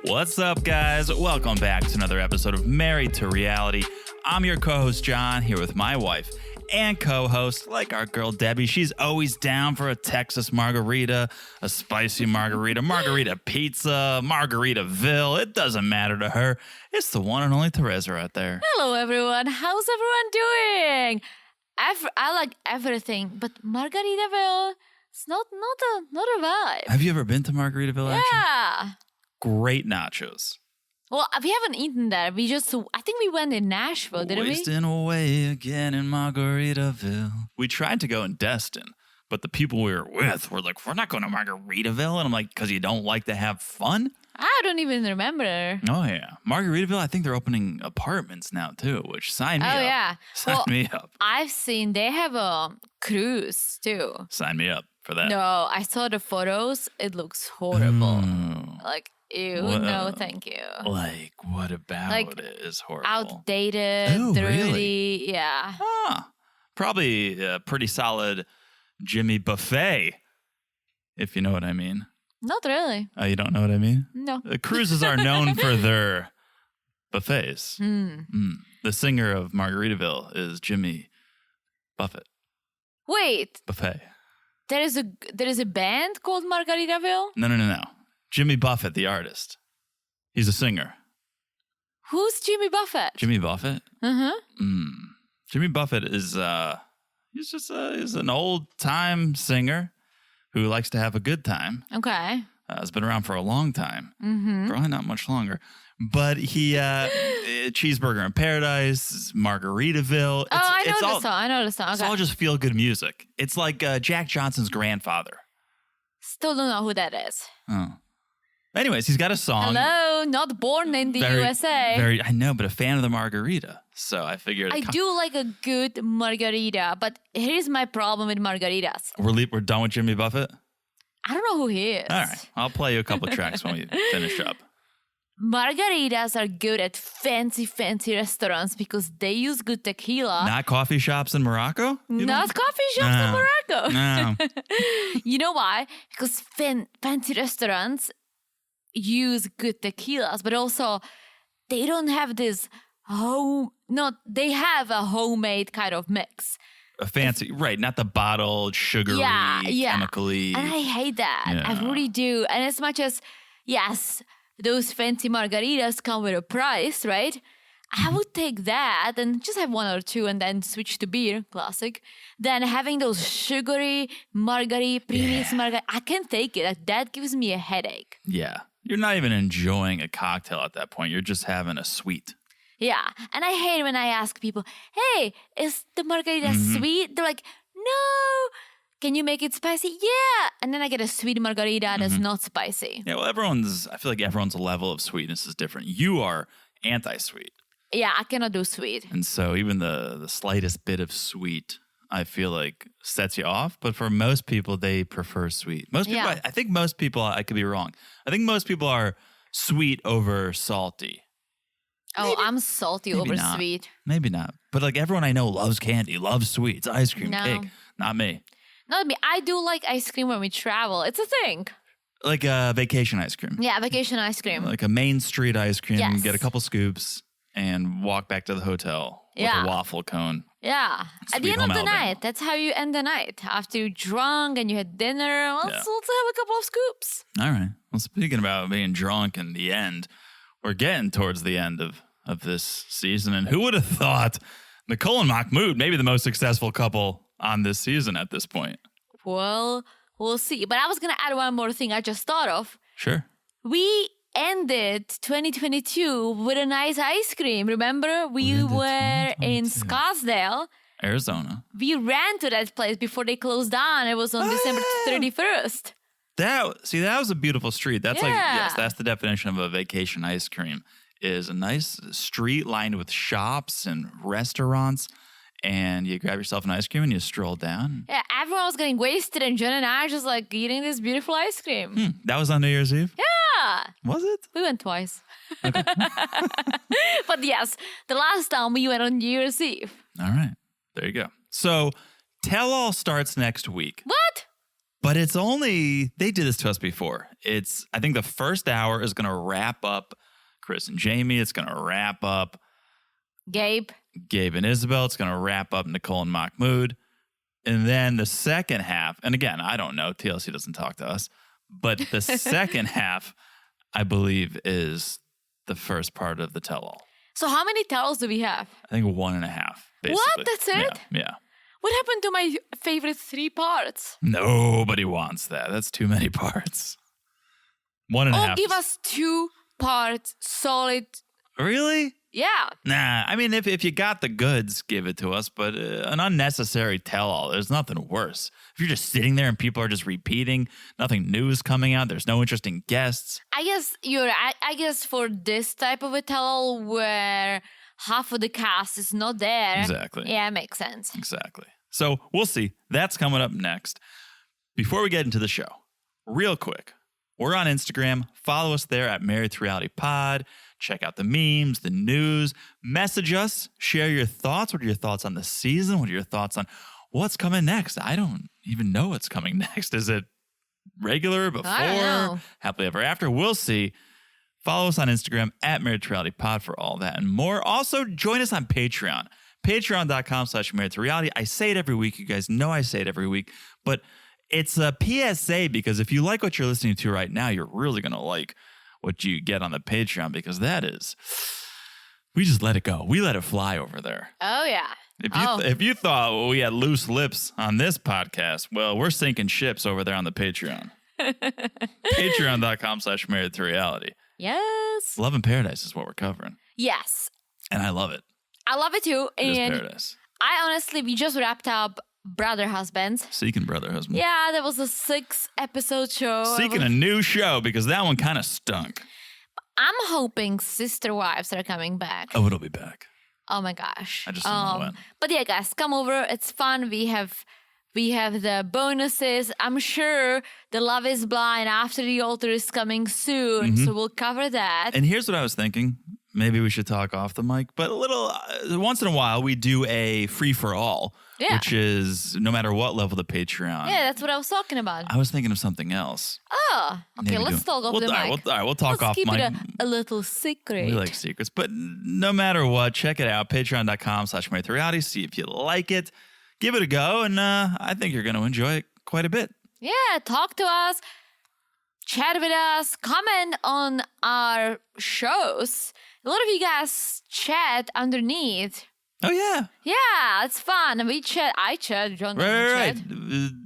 What's up, guys? Welcome back to another episode of Married to Reality. I'm your co-host, John, here with my wife and co-host, like our girl, Debbie. She's always down for a Texas margarita, a spicy margarita, margarita pizza, Margaritaville. It doesn't matter to her. It's the one and only Teresa right there. Hello, everyone. How's everyone doing? I like everything, but Margaritaville, it's not a vibe. Have you ever been to Margaritaville, actually? Yeah. Great nachos. Well, we haven't eaten there. I think we went in Nashville, didn't we? Wasting away again in Margaritaville. We tried to go in Destin, but the people we were with were like, we're not going to Margaritaville. And I'm like, because you don't like to have fun? I don't even remember. Oh, yeah. Margaritaville, I think they're opening apartments now, too, which sign me up. Oh, yeah. Sign me up. I've seen they have a cruise, too. Sign me up for that. No, I saw the photos. It looks horrible. Like, ew, no, thank you. Like, what about like, it is horrible? Outdated, dirty, really? Yeah. Probably a pretty solid Jimmy buffet, if you know what I mean. Not really. You don't know what I mean? No. The cruises are known for their buffets. The singer of Margaritaville is Jimmy Buffett. Wait. Buffet. There is a band called Margaritaville? No. Jimmy Buffett, the artist. He's a singer. Who's Jimmy Buffett? Jimmy Buffett? Jimmy Buffett is he's an old-time singer who likes to have a good time. Okay. Has been around for a long time. Probably not much longer. But he, Cheeseburger in Paradise, Margaritaville. I know the song. Okay. It's all just feel-good music. It's like Jack Johnson's grandfather. Still don't know who that is. Oh. Anyways, he's got a song. Hello, not born in the USA. I know, but a fan of the margarita. So I figured. I do like a good margarita, but here's my problem with margaritas. We're done with Jimmy Buffett? I don't know who he is. All right. I'll play you a couple tracks when we finish up. Margaritas are good at fancy restaurants because they use good tequila. Not coffee shops in Morocco? Not coffee shops in Morocco. No. You know why? Because fancy restaurants use good tequilas, but also they don't have this they have a homemade kind of mix. A fancy, right, not the bottled, sugary, chemically. And I hate that. Yeah. I really do. And as much as, yes, those fancy margaritas come with a price, right? I would take that and just have one or two and then switch to beer, classic. Then having those sugary premix margarita, I can't take it. That gives me a headache. Yeah. You're not even enjoying a cocktail at that point. You're just having a sweet. Yeah. And I hate when I ask people, hey, is the margarita sweet? They're like, no. Can you make it spicy? Yeah. And then I get a sweet margarita that's not spicy. Yeah, well, I feel like everyone's level of sweetness is different. You are anti-sweet. Yeah, I cannot do sweet. And so even the slightest bit of sweet, I feel like sets you off. But for most people, they prefer sweet. Most people, I think most people, I could be wrong. I think most people are sweet over salty. Oh, I'm salty over sweet. Maybe not. But like everyone I know loves candy, loves sweets, ice cream, cake. Not me. Not me. I do like ice cream when we travel. It's a thing. Like vacation ice cream. Yeah, vacation ice cream. Like a Main Street ice cream. Yes. Get a couple scoops and walk back to the hotel with a waffle cone. Yeah. At the end of the night, that's how you end the night. After you're drunk and you had dinner, let's have a couple of scoops. All right. Well, speaking about being drunk in the end, we're getting towards the end of this season. And who would have thought Nicole and Mahmoud, maybe the most successful couple on this season at this point? Well, we'll see. But I was going to add one more thing I just thought of. Sure. We ended 2022 with a nice ice cream. Remember? We were in Scottsdale, Arizona. We ran to that place before they closed down. It was on December 31st. That was a beautiful street. That's that's the definition of a vacation ice cream. Is a nice street lined with shops and restaurants, and you grab yourself an ice cream and you stroll down. Yeah, everyone was getting wasted, and Jen and I just like eating this beautiful ice cream. That was on New Year's Eve? Yeah. Was it? We went twice. Okay. But yes, the last time we went on New Year's Eve. All right. There you go. So Tell All starts next week. What? But it's only, they did this to us before. I think the first hour is going to wrap up Kris and Jeymi. It's going to wrap up Gabe and Isabel. It's going to wrap up Nicole and Mahmoud. And then the second half, and again, I don't know, TLC doesn't talk to us, but the second half, I believe, is the first part of the tell-all. So how many tell-alls do we have? I think 1.5, basically. What? That's it? Yeah. What happened to my favorite 3 parts? Nobody wants that. That's too many parts. 1.5. Oh, give us 2 parts, solid. Really? Yeah. Nah, I mean, if you got the goods, give it to us. But an unnecessary tell-all, there's nothing worse. If you're just sitting there and people are just repeating, nothing new is coming out, there's no interesting guests. I guess I guess for this type of a tell-all where half of the cast is not there. Exactly. Yeah, it makes sense. Exactly. So we'll see. That's coming up next. Before we get into the show, real quick, we're on Instagram. Follow us there at Married to Reality Pod. Check out the memes, the news. Message us. Share your thoughts. What are your thoughts on the season? What are your thoughts on what's coming next? I don't even know what's coming next. Is it regular, before, I don't know. happily ever after? We'll see. Follow us on Instagram at Married to Reality Pod for all that and more. Also, join us on Patreon. Patreon.com/Married to Reality. I say it every week. You guys know I say it every week. But it's a PSA because if you like what you're listening to right now, you're really going to like what you get on the Patreon because that is, we just let it go. We let it fly over there. Oh, yeah. If you thought we had loose lips on this podcast, well, we're sinking ships over there on the Patreon. Patreon.com/Married to Reality. Yes. Love in Paradise is what we're covering. Yes. And I love it. I love it too. It is And Paradise. we just wrapped up Brother Husbands. Seeking Brother Husband. Yeah, that was a 6-episode show. Seeking a new show because that one kind of stunk. I'm hoping Sister Wives are coming back. Oh, it'll be back. Oh my gosh. I just don't know when. But yeah, guys, come over. It's fun. We have the bonuses. I'm sure the Love is Blind After the Altar is coming soon. So we'll cover that. And here's what I was thinking. Maybe we should talk off the mic, but a little, once in a while, we do a free for all, which is no matter what level the Patreon. Yeah, that's what I was talking about. I was thinking of something else. Oh, okay. Maybe Let's talk off the mic. We'll talk off keep mic. it a little secret. We like secrets, but no matter what, check it out. Patreon.com/Married to Reality. See if you like it. Give it a go, and I think you're going to enjoy it quite a bit. Yeah, talk to us, chat with us, comment on our shows. A lot of you guys chat underneath. Oh, yeah. Yeah, it's fun. We chat. I chat. John doesn't Right.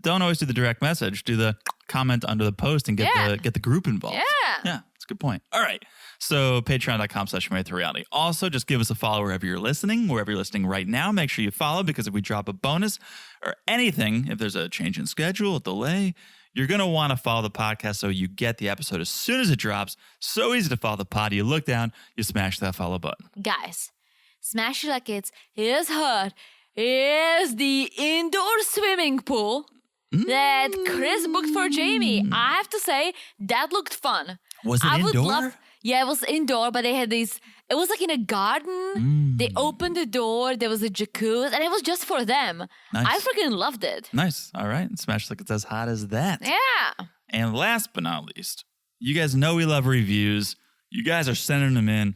Don't always do the direct message. Do the comment under the post and get the group involved. Yeah. Yeah, that's a good point. All right. So patreon.com/Married to Reality. Also, just give us a follow wherever you're listening right now. Make sure you follow because if we drop a bonus or anything, if there's a change in schedule, a delay, you're going to want to follow the podcast so you get the episode as soon as it drops. So easy to follow the pod. You look down, you smash that follow button. Guys, smash it like it's his hut. Here's the indoor swimming pool that Kris booked for Jeymi. I have to say, that looked fun. Was it indoor? Yeah, it was indoor, but they had it was like in a garden. They opened the door, there was a jacuzzi, and it was just for them. Nice. I freaking loved it. Nice. All right. Smash like it's as hot as that. Yeah. And last but not least, you guys know we love reviews. You guys are sending them in.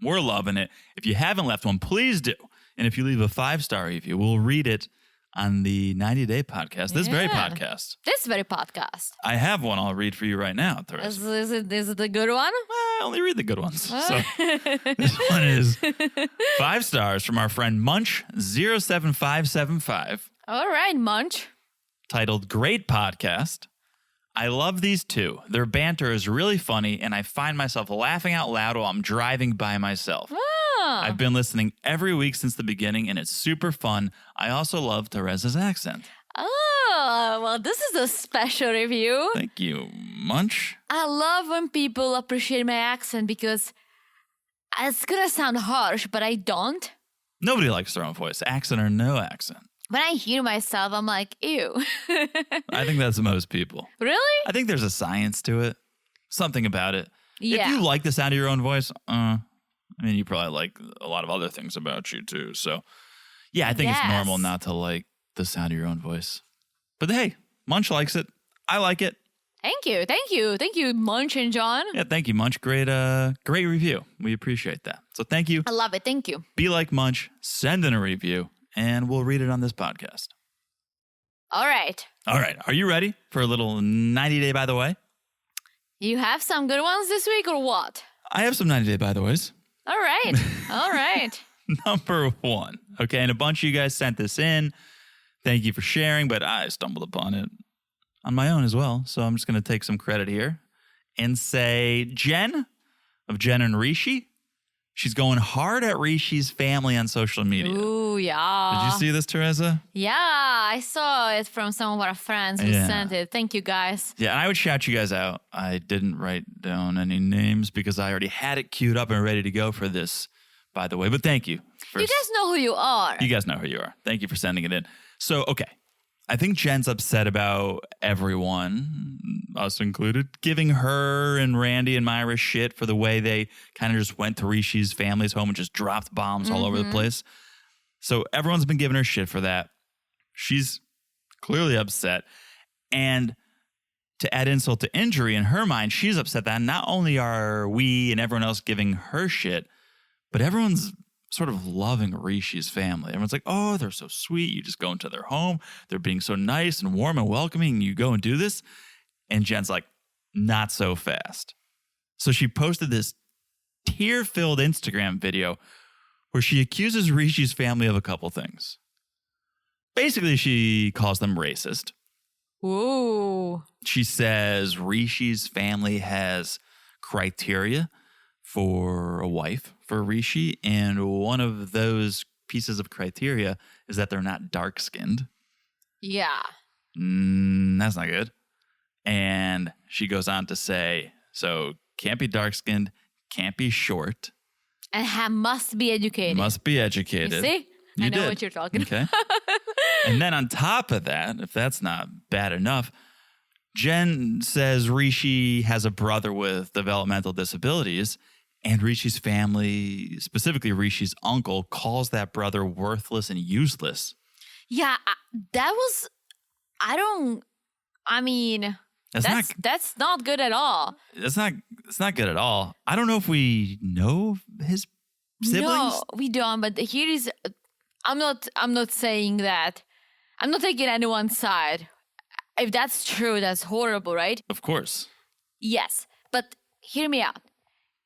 We're loving it. If you haven't left one, please do. And if you leave a 5-star review, we'll read it on the 90-day podcast, this very podcast. This very podcast. I have one I'll read for you right now, Is it a good one? I only read the good ones. So this one is 5 stars from our friend Munch07575. All right, Munch. Titled Great Podcast. I love these two. Their banter is really funny, and I find myself laughing out loud while I'm driving by myself. I've been listening every week since the beginning, and it's super fun. I also love Teresa's accent. Oh, well, this is a special review. Thank you, Munch. I love when people appreciate my accent because it's going to sound harsh, but I don't. Nobody likes their own voice, accent or no accent. When I hear myself, I'm like, ew. I think that's most people. Really? I think there's a science to it. Something about it. Yeah. If you like the sound of your own voice, I mean, you probably like a lot of other things about you too. So, yeah, I think it's normal not to like the sound of your own voice. But hey, Munch likes it. I like it. Thank you, Munch and John. Yeah, thank you, Munch. Great review. We appreciate that. So thank you. I love it. Thank you. Be like Munch. Send in a review, and we'll read it on this podcast. All right. Are you ready for a little 90-day by the way? You have some good ones this week or what? I have some 90-day by the ways. All right. Number 1. Okay, and a bunch of you guys sent this in. Thank you for sharing, but I stumbled upon it on my own as well. So I'm just going to take some credit here and say Jen of Jen and Rishi. She's going hard at Rishi's family on social media. Ooh, yeah. Did you see this, Teresa? Yeah, I saw it from some of our friends who sent it. Thank you, guys. Yeah, and I would shout you guys out. I didn't write down any names because I already had it queued up and ready to go for this, by the way. But thank you. You guys know who you are. You guys know who you are. Thank you for sending it in. So, okay. I think Jen's upset about everyone, us included, giving her and Randy and Myra shit for the way they kind of just went to Rishi's family's home and just dropped bombs all over the place. So everyone's been giving her shit for that. She's clearly upset. And to add insult to injury, in her mind, she's upset that not only are we and everyone else giving her shit, but everyone's sort of loving Rishi's family. Everyone's like, oh, they're so sweet. You just go into their home. They're being so nice and warm and welcoming. And you go and do this. And Jen's like, not so fast. So she posted this tear-filled Instagram video where she accuses Rishi's family of a couple things. Basically, she calls them racist. Ooh. She says Rishi's family has criteria for a wife for Rishi, and one of those pieces of criteria is that they're not dark-skinned. Yeah. That's not good. And she goes on to say, so can't be dark-skinned, can't be short. And must be educated. Must be educated. You see? I know what you're talking about. Okay. And then on top of that, if that's not bad enough, Jen says Rishi has a brother with developmental disabilities, and Rishi's family, specifically Rishi's uncle, calls that brother worthless and useless. Yeah, that's not good at all. That's not good at all. I don't know if we know his siblings. No, we don't. But here is, I'm not saying that. I'm not taking anyone's side. If that's true, that's horrible, right? Of course. Yes, but hear me out.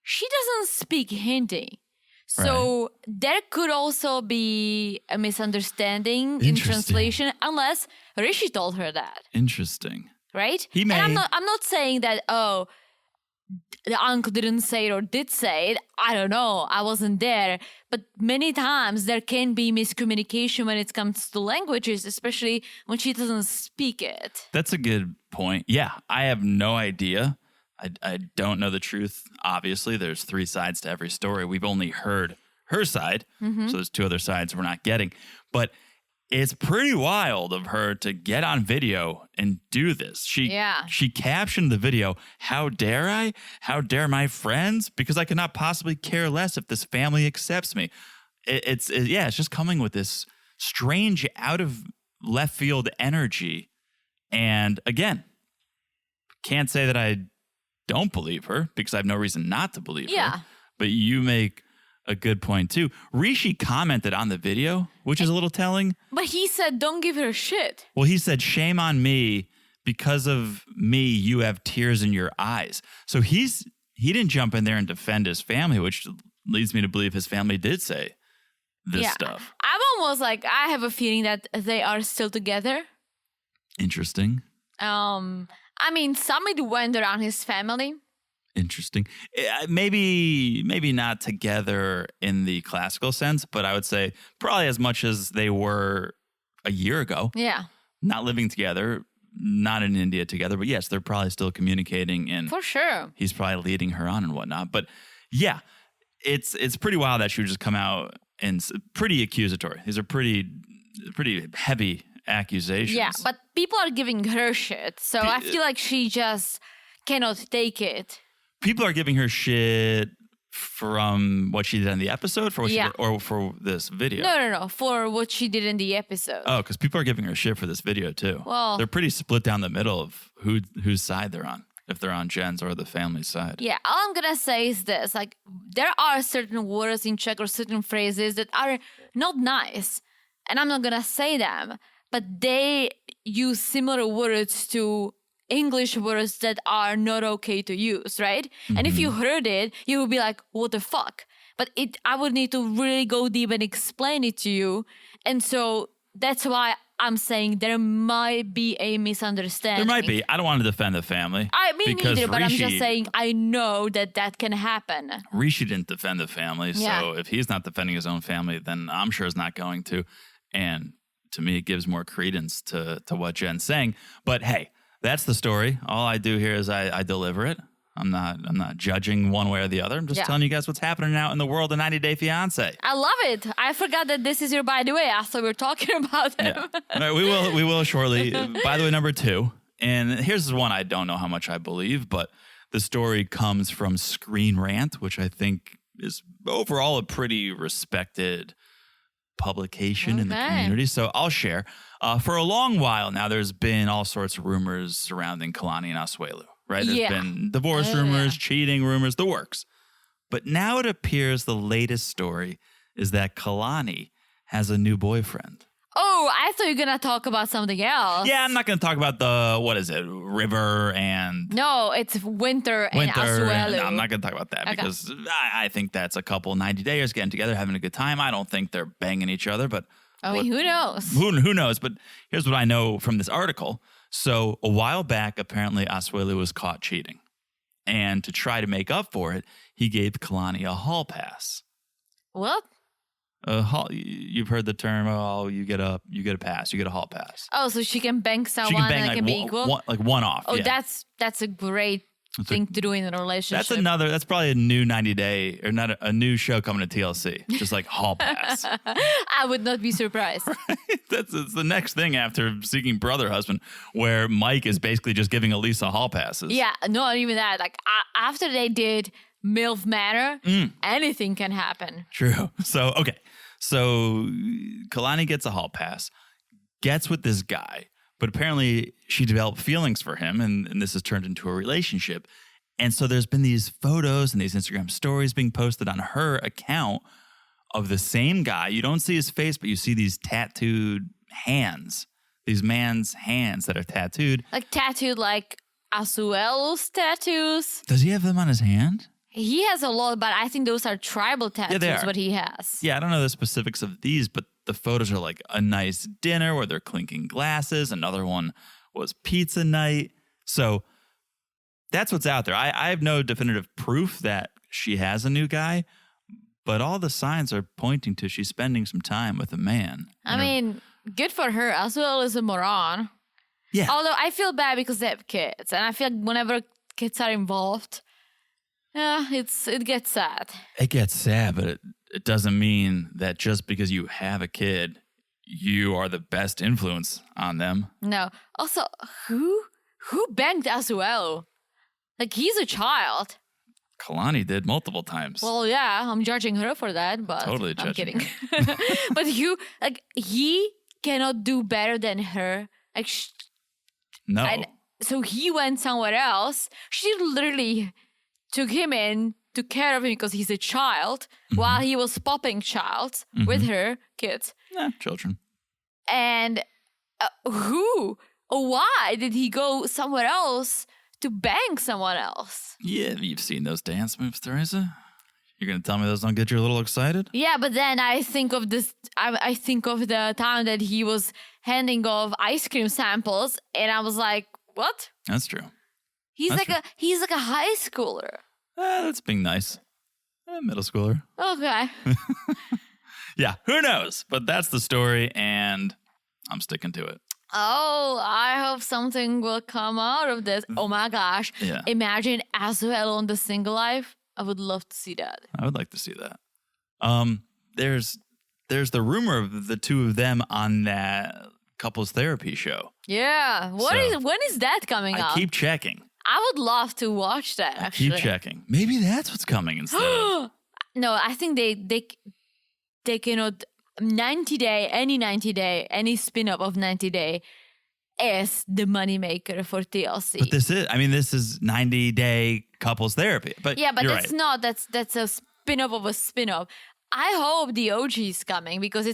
She doesn't speak Hindi. So there could also be a misunderstanding in translation unless Rishi told her that. Interesting. Right? He may. And I'm not saying that, oh, the uncle didn't say it or did say it. I don't know. I wasn't there. But many times there can be miscommunication when it comes to languages, especially when she doesn't speak it. That's a good point. Yeah, I have no idea. I don't know the truth. Obviously, there's 3 sides to every story. We've only heard her side. So there's 2 other sides we're not getting. But it's pretty wild of her to get on video and do this. She captioned the video, "How dare I? How dare my friends? Because I could not possibly care less if this family accepts me." It's just coming with this strange out of left field energy. And again, can't say that I don't believe her because I have no reason not to believe her. But you make a good point too. Rishi commented on the video, which is a little telling. But he said, don't give her shit. Well, he said, shame on me. Because of me, you have tears in your eyes. So he didn't jump in there and defend his family, which leads me to believe his family did say this stuff. I'm almost like, I have a feeling that they are still together. Interesting. Summit went around his family. Interesting. Maybe not together in the classical sense, but I would say probably as much as they were a year ago. Yeah. Not living together, not in India together, but yes, they're probably still communicating. And for sure. He's probably leading her on and whatnot. But yeah, it's pretty wild that she would just come out and pretty accusatory. These are pretty heavy accusations. Yeah, but people are giving her shit. So I feel like she just cannot take it. People are giving her shit From what she did in the episode, for what she did, or for this video? No. For what she did in the episode. Oh, because people are giving her shit for this video too. Well, they're pretty split down the middle of whose side they're on. If they're on Jen's or the family's side. Yeah, all I'm gonna say is this: like, there are certain words in Czech or certain phrases that are not nice, and I'm not gonna say them, but they use similar words to English words that are not okay to use, right? Mm-hmm. And if you heard it, you would be like, what the fuck? But I would need to really go deep and explain it to you. And so that's why I'm saying there might be a misunderstanding. There might be. I don't want to defend the family. Me neither, but I'm just saying I know that can happen. Rishi didn't defend the family, so if he's not defending his own family, then I'm sure he's not going to. And to me, it gives more credence to what Jen's saying. But hey, that's the story. All I do here is I deliver it. I'm not judging one way or the other. I'm just telling you guys what's happening out in the world of 90 Day Fiancé. I love it. I forgot that this is your by the way. I thought we were talking about him. Yeah. All right, we will shortly. By the way, number 2. And here's one I don't know how much I believe, but the story comes from Screen Rant, which I think is overall a pretty respected publication in the community. So I'll share. For a long while now, there's been all sorts of rumors surrounding Kalani and Asuelu, right? There's been divorce rumors, cheating rumors, the works. But now it appears the latest story is that Kalani has a new boyfriend. Oh, I thought you were going to talk about something else. Yeah, I'm not going to talk about River and... No, it's Winter and Asuelu. No, I'm not going to talk about that because I think that's a couple 90 dayers getting together, having a good time. I don't think they're banging each other, but... I mean, who knows? Who knows? But here's what I know from this article. So a while back, apparently Asuelu was caught cheating. And to try to make up for it, he gave Kalani a hall pass. What? You've heard the term, you get a pass, you get a hall pass. Oh, so she can bang someone and it can be equal? One off. Oh, that's a great thing to do in a relationship. That's probably a new 90 day, or not a new show coming to TLC. Just like hall pass. I would not be surprised. Right? It's the next thing after Seeking Brother Husband, where Mike is basically just giving Elisa hall passes. Yeah, not even that. Like after they did MILF Manor, anything can happen. True. So Kalani gets a hall pass, gets with this guy, but apparently she developed feelings for him, and this has turned into a relationship. And so there's been these photos and these Instagram stories being posted on her account of the same guy. You don't see his face, but you see these tattooed hands, these man's hands that are tattooed. Like tattooed like Asuelu's tattoos. Does he have them on his hand? He has a lot, but I think those are tribal tattoos, what he has. Yeah, I don't know the specifics of these, but the photos are like a nice dinner where they're clinking glasses. Another one was pizza night. So that's what's out there. I have no definitive proof that she has a new guy, but all the signs are pointing to she's spending some time with a man. I mean, good for her. Asuelu is a moron. Yeah. Although I feel bad because they have kids, and I feel like whenever kids are involved, it gets sad. It gets sad, but it doesn't mean that just because you have a kid, you are the best influence on them. No. Also, who banged Asuelu? Like, he's a child. Kalani did multiple times. Well, yeah, I'm judging her for that, but totally I'm judging kidding. But he cannot do better than her. Like, no. And so he went somewhere else. She literally took him in, took care of him because he's a child, while he was popping child with her kids. Children. And why did he go somewhere else to bang someone else? Yeah, you've seen those dance moves, Teresa. You're going to tell me those don't get you a little excited? Yeah, but then I think of this. I think of the time that he was handing off ice cream samples, and I was like, "What?" That's true. He's like a high schooler. That's being nice. Middle schooler. Okay. Yeah, who knows? But that's the story, and I'm sticking to it. Oh, I hope something will come out of this. Oh my gosh. Yeah. Imagine Asuelu on The Single Life. I would love to see that. I would like to see that. There's the rumor of the two of them on that couples therapy show. Yeah. When is that coming up? I keep checking. I would love to watch that, actually. Keep checking. Maybe that's what's coming instead of. No, I think they cannot. 90 Day, any spin-off of 90 Day is the moneymaker for TLC. But this is 90-day couples therapy. But yeah, but you're that's right. not. That's a spin-off of a spin-off. I hope the OG is coming because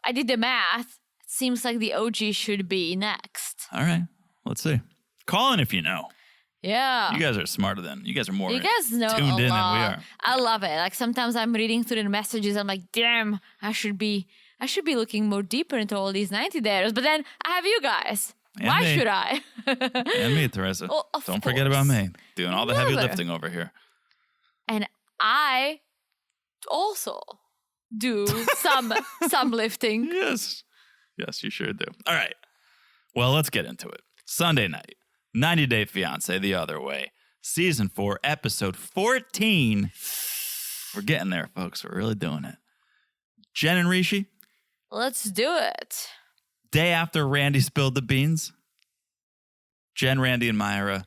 I did the math. It seems like the OG should be next. All right. Let's see. Call in if you know. Yeah. You guys are smarter than. You guys are more You guys know tuned a in lot. than we are. I love it. Like sometimes I'm reading through the messages. I'm like, damn, I should be looking more deeper into all these 90 days. But then I have you guys. And Why me. should I? And me, Teresa. Well, of Don't forget about course. me. Doing all the heavy Never. lifting over here. And I also do some lifting. Yes. Yes, you sure do. All right. Well, let's get into it. Sunday night, 90 Day Fiancé the other way. Season 4, episode 14. We're getting there, folks. We're really doing it. Jen and Rishi, Let's do it. day after Randy spilled the beans. Jen, Randy, and Myra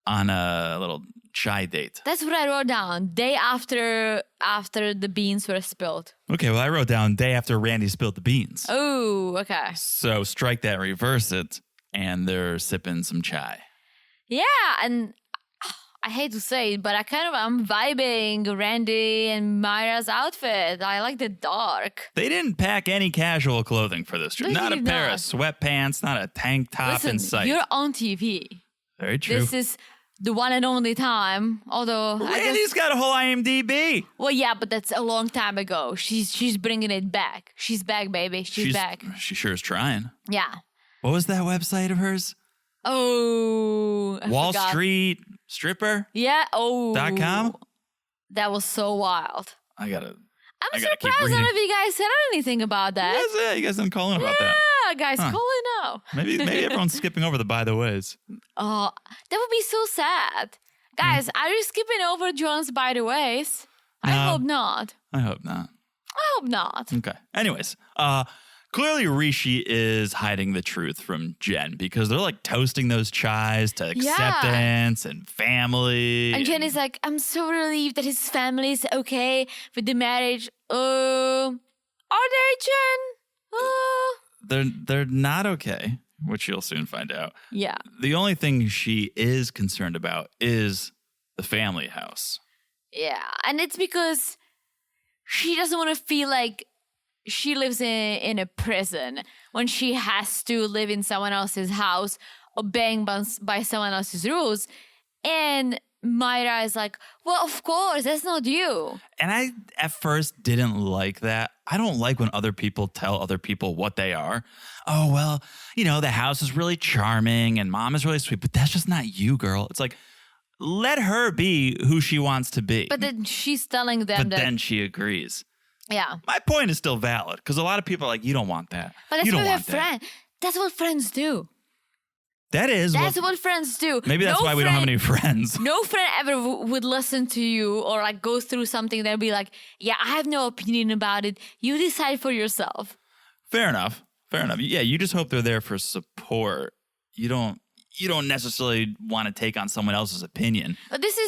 on a little chai date. That's what I wrote down. Day after the beans were spilled. Okay, well, I wrote down day after Randy spilled the beans. Oh, okay. So strike that, reverse it, and they're sipping some chai. Yeah, and I hate to say it, but I'm vibing Randy and Myra's outfit. I like the dark. They didn't pack any casual clothing for this trip. They Not a did pair not. of sweatpants, not a tank top Listen, in sight. you're on TV. Very true. This is the one and only time. Although Randy's got a whole IMDb. well, yeah, but that's a long time ago. She's bringing it back. She's back, baby. She's back. She sure is trying. Yeah. What was that website of hers? Oh, I Wall forgot. Street Stripper? Yeah. Oh. .com? That was so wild. I gotta I'm gotta keep surprised none reading. of you guys said anything about that. You guys didn't call in about that. Yeah, guys, Huh. call it now. Maybe everyone's skipping over the by the ways. Oh, that would be so sad. Guys, are you skipping over John's by the ways? I No. hope not. I hope not. I hope not. Okay. Anyways, clearly Rishi is hiding the truth from Jen because they're like toasting those chais to acceptance and family. And Jen is like, I'm so relieved that his family is okay with the marriage. Are they, Jen? They're not okay, which you'll soon find out. Yeah. The only thing she is concerned about is the family house. Yeah. And it's because she doesn't want to feel like she lives in a prison when she has to live in someone else's house, obeying by someone else's rules. And Myra is like, well, of course, that's not you. And I, at first, didn't like that. I don't like when other people tell other people what they are. Oh, well, the house is really charming and mom is really sweet, but that's just not you, girl. It's like, let her be who she wants to be. But then she's telling them But that. then she agrees. Yeah. My point is still valid because a lot of people are like, you don't want that. But that's you don't what her want that. friend. That's what friends do. That is That's what friends do. maybe that's No why we don't have friend- any friends. No friend ever would listen to you or like go through something. They'll be like, yeah, I have no opinion about it. You decide for yourself. Fair enough. Yeah, you just hope they're there for support. You don't necessarily want to take on someone else's opinion. But this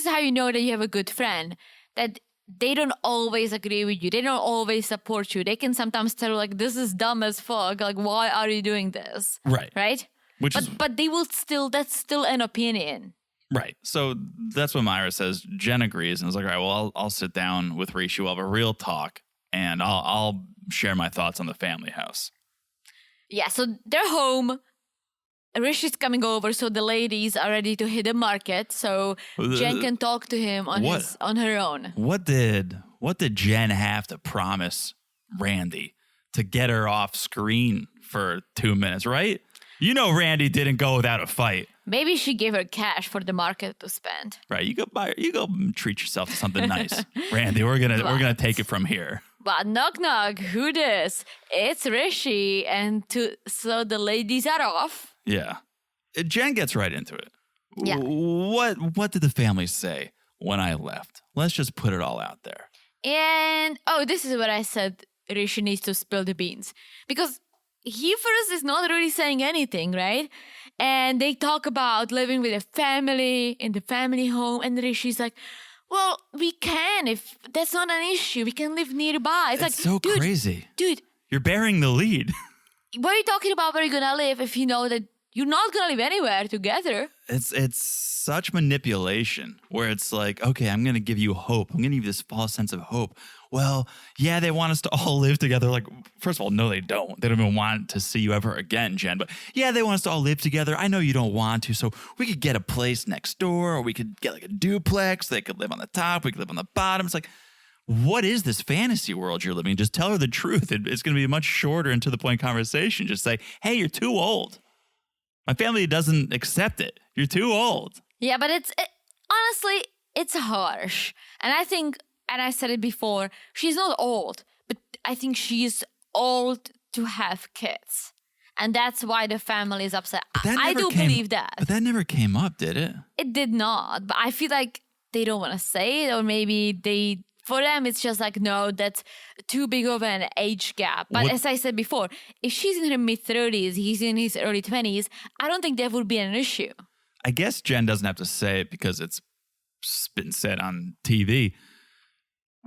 is how you know that you have a good friend. That they don't always agree with you. They don't always support you. They can sometimes tell you like, this is dumb as fuck. Like, why are you doing this? Right. Right? But they will that's still an opinion. Right. So that's what Myra says. Jen agrees and is like, all right, well, I'll sit down with Rishi. We'll have a real talk and I'll share my thoughts on the family house. Yeah, so they're home. Rishi's coming over, so the ladies are ready to hit the market. So Jen can talk to him on her own. What did Jen have to promise Randy to get her off screen for 2 minutes, right? Randy didn't go without a fight. Maybe she gave her cash for the market to spend. Right, you go treat yourself to something nice. Randy, we're gonna take it from here. But knock knock, who this? It's Rishi, so the ladies are off. Yeah. Jen gets right into it. Yeah. What did the family say when I left? Let's just put it all out there. And this is what I said. Rishi needs to spill the beans because he first is not really saying anything, right? And they talk about living with a family in the family home. And Rishi's like, well, we can if that's not an issue. We can live nearby. It's like, so dude, crazy. Dude, You're bearing the lead. what are you talking about where you're going to live if you know that you're not going to live anywhere together? It's such manipulation where it's like, okay, I'm going to give you hope. I'm going to give you this false sense of hope. Well, yeah, they want us to all live together. Like, first of all, no, they don't. They don't even want to see you ever again, Jen. But yeah, they want us to all live together. I know you don't want to. So we could get a place next door, or we could get like a duplex. They could live on the top. We could live on the bottom. It's like, what is this fantasy world you're living in? Just tell her the truth. It's going to be a much shorter and to the point conversation. Just say, hey, you're too old. My family doesn't accept it. You're too old. Yeah, but honestly, it's harsh. And I think, and I said it before, she's not old, but I think she's old to have kids. And that's why the family is upset. I do believe that. But that never came up, did it? It did not. But I feel like they don't want to say it, or maybe for them, it's just like, no, that's too big of an age gap. But as I said before, if she's in her mid-30s, he's in his early 20s, I don't think that would be an issue. I guess Jen doesn't have to say it because it's been said on TV.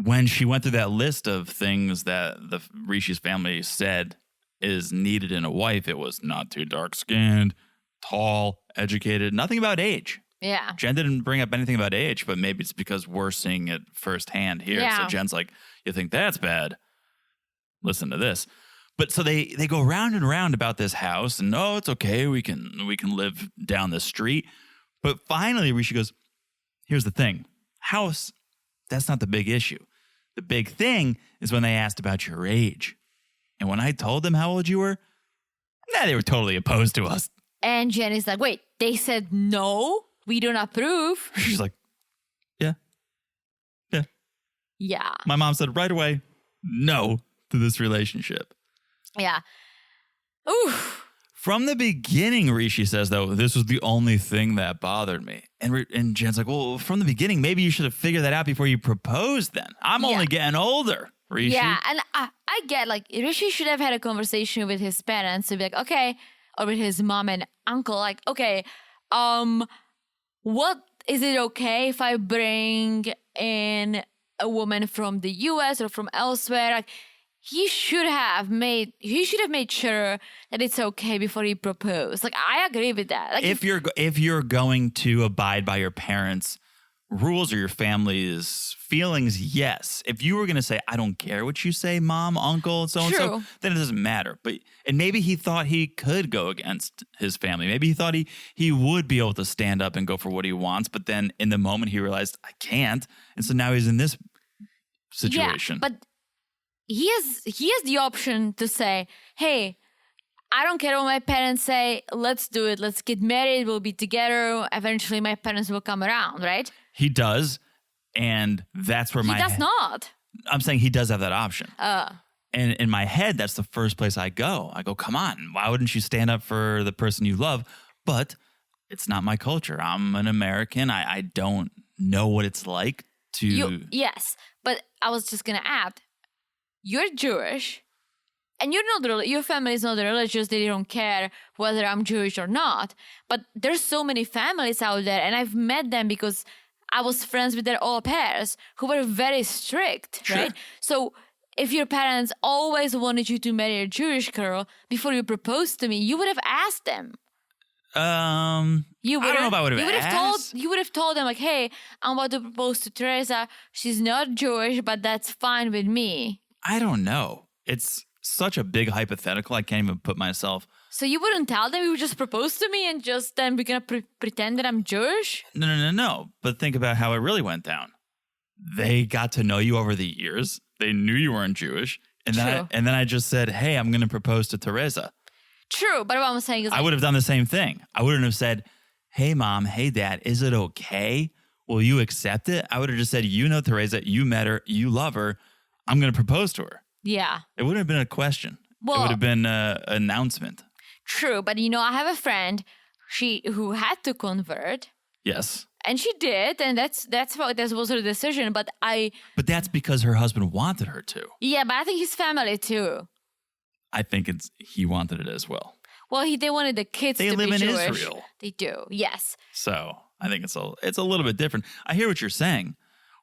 When she went through that list of things that the Rishi's family said is needed in a wife, it was not too dark-skinned, tall, educated, nothing about age. Yeah. Jen didn't bring up anything about age, but maybe it's because we're seeing it firsthand here. Yeah. So Jen's like, you think that's bad? Listen to this. But so they go round and round about this house, and oh, it's okay. We can live down the street. But finally, Rishi goes, here's the thing. House, that's not the big issue. The big thing is when they asked about your age. And when I told them how old you were, they were totally opposed to us. And Jen is like, wait, they said no? We don't approve. She's like, yeah. Yeah. My mom said right away, no to this relationship. Yeah. Oof. From the beginning, Rishi says, though, this was the only thing that bothered me. And Jen's like, well, from the beginning, maybe you should have figured that out before you proposed then. I'm only getting older, Rishi. Yeah, and I get, like, Rishi should have had a conversation with his parents to be like, okay, or with his mom and uncle, like, okay, what is it okay if I bring in a woman from the US or from elsewhere? Like, he should have made sure that it's okay before he proposed. Like, I agree with that. Like, if you're going to abide by your parents' rules or your family's feelings, yes. If you were going to say, I don't care what you say, mom, uncle, so-and-so, then it doesn't matter. And maybe he thought he could go against his family. Maybe he thought he would be able to stand up and go for what he wants. But then in the moment he realized, I can't. And so now he's in this situation. Yeah, but he has the option to say, hey, I don't care what my parents say. Let's do it. Let's get married. We'll be together. Eventually my parents will come around, right? He does. And that's where he does not. I'm saying he does have that option. And in my head, that's the first place I go. I go, come on, why wouldn't you stand up for the person you love? But it's not my culture. I'm an American. I don't know what it's like to... Yes, but I was just going to add, you're Jewish, and your family is not religious. They don't care whether I'm Jewish or not. But there's so many families out there, and I've met them because I was friends with their au pairs who were very strict, Sure. right? So if your parents always wanted you to marry a Jewish girl before you proposed to me, you would have asked them. I don't know if I would have asked. You would have told them, like, hey, I'm about to propose to Teresa. She's not Jewish, but that's fine with me. I don't know. It's such a big hypothetical. I can't even put myself... So you wouldn't tell them you would just propose to me and just then we're going to pretend that I'm Jewish? No. But think about how it really went down. They got to know you over the years. They knew you weren't Jewish. And then I just said, hey, I'm going to propose to Teresa. True, but what I'm saying is... I would have done the same thing. I wouldn't have said, hey, mom, hey, dad, is it okay? Will you accept it? I would have just said, you know Teresa, you met her, you love her. I'm going to propose to her. Yeah. It wouldn't have been a question. Well, it would have been an announcement. True, but I have a friend who had to convert. Yes. And she did, and that was her decision. But that's because her husband wanted her to. Yeah, but I think his family too. I think he wanted it as well. Well, they wanted the kids They to live be in Jewish. Israel. They do, yes. So I think it's a little bit different. I hear what you're saying.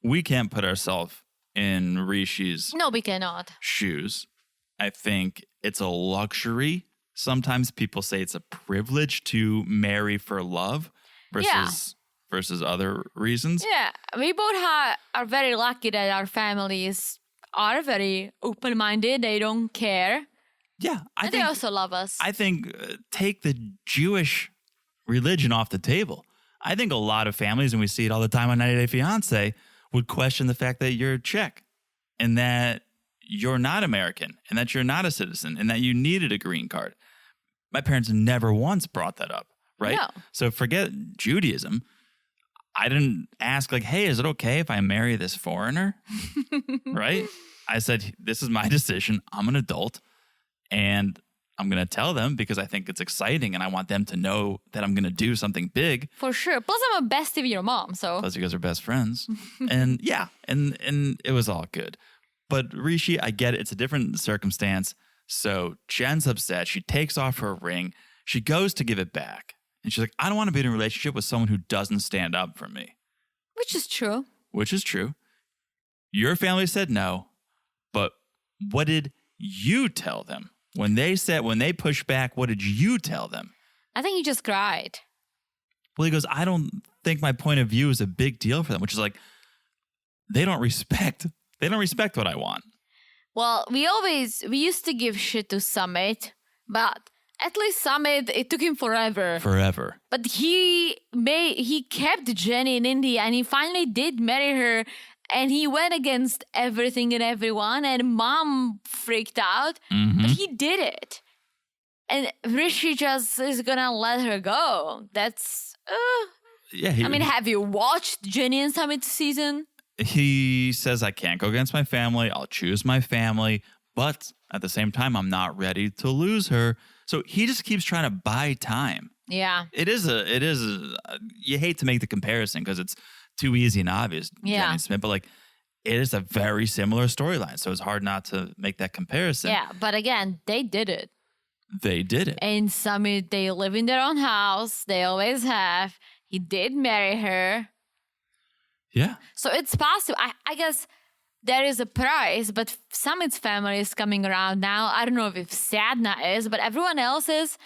We can't put ourselves in Rishi's No, we cannot. shoes. I think it's a luxury. Sometimes people say it's a privilege to marry for love versus other reasons. Yeah, we both are very lucky that our families are very open-minded. They don't care. Yeah, And they also love us. I think take the Jewish religion off the table. I think a lot of families, and we see it all the time on 90 Day Fiancé, would question the fact that you're Czech and that you're not American and that you're not a citizen and that you needed a green card. My parents never once brought that up, right? No. So forget Judaism. I didn't ask like, hey, is it okay if I marry this foreigner? Right? I said, this is my decision. I'm an adult and I'm going to tell them because I think it's exciting and I want them to know that I'm going to do something big. For sure. Plus, I'm a bestie with your mom, so. Plus you guys are best friends. And yeah, and it was all good. But Rishi, I get it. It's a different circumstance. So Jen's upset. She takes off her ring. She goes to give it back. And she's like, I don't want to be in a relationship with someone who doesn't stand up for me. Which is true. Which is true. Your family said no. But what did you tell them? When they pushed back, what did you tell them? I think he just cried. Well, he goes, I don't think my point of view is a big deal for them, which is like, they don't respect what I want. Well, we used to give shit to Summit, but at least Summit, it took him forever. But he kept Jenny in India and he finally did marry her and he went against everything and everyone and mom freaked out, but he did it. And Rishi just is gonna let her go. That's, yeah. have you watched Jenny and Summit season? He says, I can't go against my family. I'll choose my family. But at the same time, I'm not ready to lose her. So he just keeps trying to buy time. Yeah. It is you hate to make the comparison because it's too easy and obvious, Yeah. Jenny Smith, but like it is a very similar storyline. So it's hard not to make that comparison. Yeah. But again, they did it. They did it. And Summit, they live in their own house. They always have. He did marry her. Yeah. So it's possible. I guess there is a price, but Summit's family is coming around now. I don't know if Sadhna is, but everyone else is.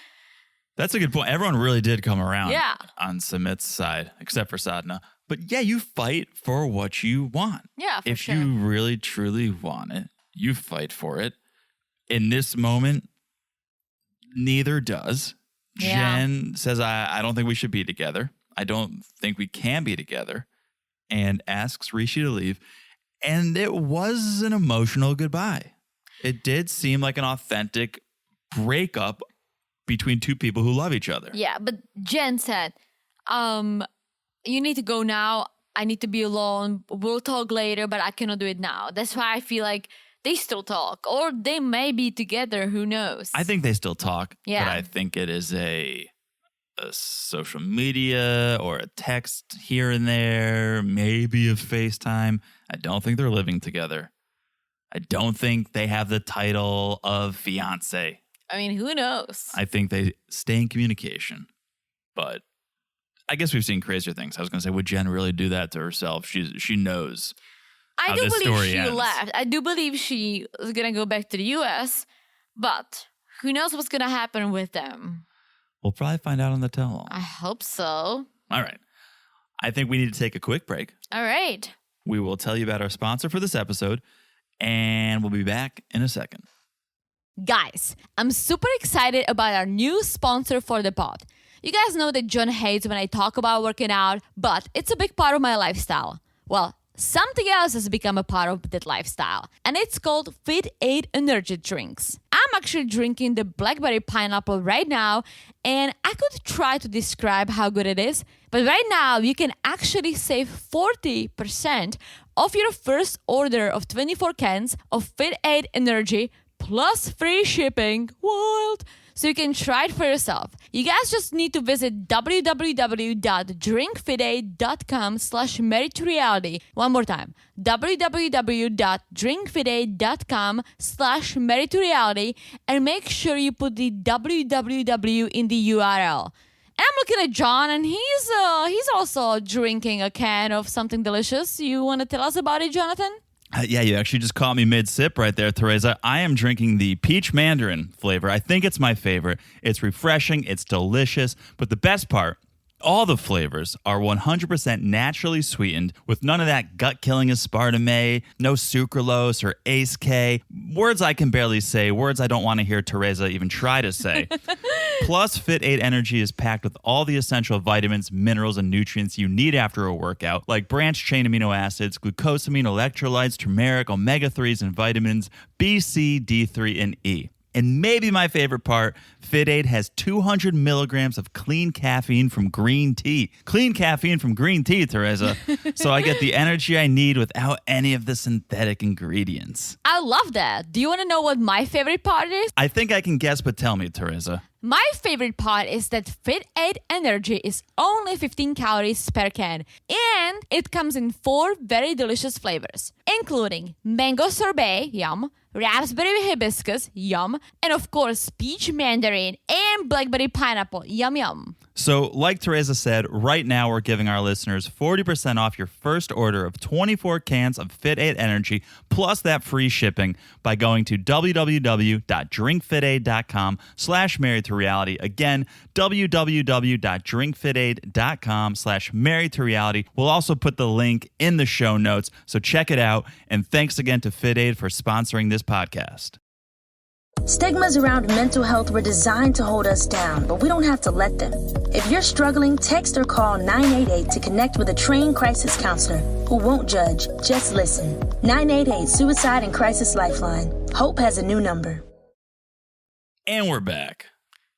That's a good point. Everyone really did come around on Sumit's side, except for Sadhna. But yeah, you fight for what you want. Yeah, for sure. If you really, truly want it, you fight for it. In this moment, neither does. Yeah. Jen says, I don't think we should be together. I don't think we can be together. And asks Rishi to leave. And it was an emotional goodbye. It did seem like an authentic breakup between two people who love each other. Yeah, but Jen said, you need to go now. I need to be alone. We'll talk later, but I cannot do it now. That's why I feel like they still talk. Or they may be together. Who knows? I think they still talk. Yeah. But I think it is a social media or a text here and there, maybe a FaceTime. I don't think they're living together. I don't think they have the title of fiancé. I mean, who knows? I think they stay in communication. But I guess we've seen crazier things. I was going to say, would Jen really do that to herself? She knows how this story ends. Left. I do believe she is going to go back to the U.S., but who knows what's going to happen with them? We'll probably find out on the tell-all. I hope so. All right. I think we need to take a quick break. All right. We will tell you about our sponsor for this episode, and we'll be back in a second. Guys, I'm super excited about our new sponsor for the pod. You guys know that John hates when I talk about working out, but it's a big part of my lifestyle. Well, something else has become a part of that lifestyle, and it's called Fit8 Energy Drinks. I'm actually drinking the blackberry pineapple right now, and I could try to describe how good it is, but right now you can actually save 40% off your first order of 24 cans of Fit8 Energy plus free shipping. Wild! so you can try it for yourself. You guys just need to visit www.drinkfide.com/marriedtoreality. One more time, www.drinkfide.com/marriedtoreality, and make sure you put the www in the URL. And I'm looking at John, and he's also drinking a can of something delicious. You want to tell us about it, Jonathan? Yeah, you actually just caught me mid-sip right there, Teresa. I am drinking the peach mandarin flavor. I think it's my favorite. It's refreshing. It's delicious. But the best part, all the flavors are 100% naturally sweetened with none of that gut-killing aspartame, no sucralose or Ace K. Words I can barely say, words I don't want to hear Teresa even try to say. Plus, Fit 8 Energy is packed with all the essential vitamins, minerals, and nutrients you need after a workout, like branched-chain amino acids, glucosamine, electrolytes, turmeric, omega-3s, and vitamins B, C, D3, and E. And maybe my favorite part, Fit 8 has 200 milligrams of clean caffeine from green tea. Clean caffeine from green tea, Teresa. So I get the energy I need without any of the synthetic ingredients. I love that. Do you want to know what my favorite part is? I think I can guess, but tell me, Teresa. My favorite part is that Fit 8 Energy is only 15 calories per can, and it comes in 4 very delicious flavors, including mango sorbet, yum, raspberry hibiscus, yum, and of course peach mandarin and blackberry pineapple, yum yum. So, like Teresa said, right now we're giving our listeners 40% off your first order of 24 cans of Fit 8 Energy, plus that free shipping by going to www.drinkfit8.com/marriedtoreality. Again, www.drinkfit8.com/marriedtoreality. We'll also put the link in the show notes, so check it out. And thanks again to Fit 8 for sponsoring this podcast. Stigmas around mental health were designed to hold us down, but we don't have to let them. If you're struggling, text or call 988 to connect with a trained crisis counselor who won't judge, just listen. 988 Suicide and Crisis Lifeline. Hope has a new number. And we're back.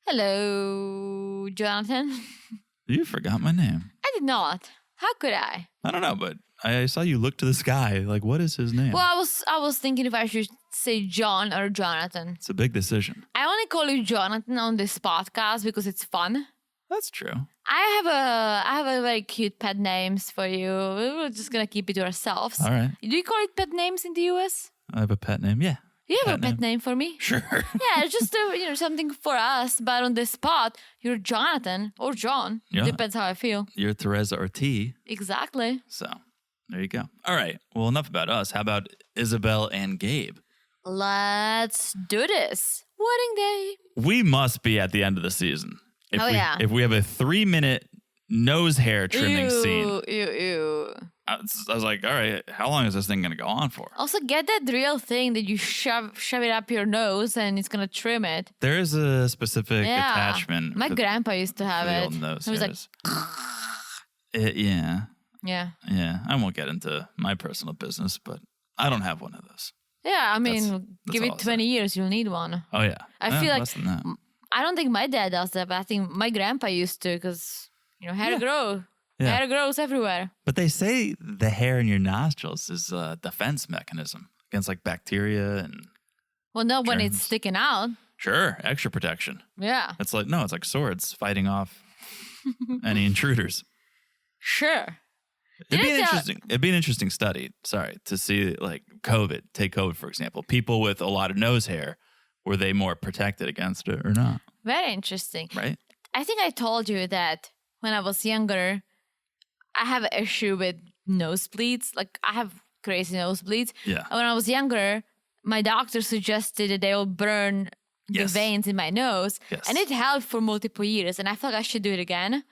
Hello, Jonathan. You forgot my name. I did not. How could I? I don't know, but I saw you look to the sky. Like, what is his name? Well, I was thinking if I should say John or Jonathan. It's a big decision. I only call you Jonathan on this podcast because it's fun. That's true. I have a very cute pet names for you. We're just gonna keep it to ourselves. All right. Do you call it pet names in the US? I have a pet name. Yeah. You have a pet name for me? Sure. Yeah, it's just something for us. But on this spot, you're Jonathan or John. Yeah. Depends how I feel. You're Teresa or T. Exactly. So there you go. All right. Well, enough about us. How about Isabel and Gabe? Let's do this. Wedding day. We must be at the end of the season. If we have a 3-minute nose hair trimming scene. Ew. I was like, all right, how long is this thing going to go on for? Also, get that real thing that you shove it up your nose and it's going to trim it. There is a specific attachment. My grandpa used to have it. Nose it was hairs. Yeah. Yeah. I won't get into my personal business, but I don't have one of those. Yeah, I mean, give it 20 years, you'll need one. Oh, yeah. I feel like, less than that. I don't think my dad does that, but I think my grandpa used to because, hair grows. Yeah. Hair grows everywhere. But they say the hair in your nostrils is a defense mechanism against like bacteria and well, not germs. When it's sticking out. Sure, extra protection. Yeah. It's like swords fighting off any intruders. Sure. It'd be an interesting study, to see like take COVID, for example. People with a lot of nose hair, were they more protected against it or not? Very interesting. Right? I think I told you that when I was younger, I have an issue with nosebleeds. Like, I have crazy nosebleeds. Yeah. When I was younger, my doctor suggested that they will burn the veins in my nose. Yes. And it helped for multiple years. And I felt like I should do it again.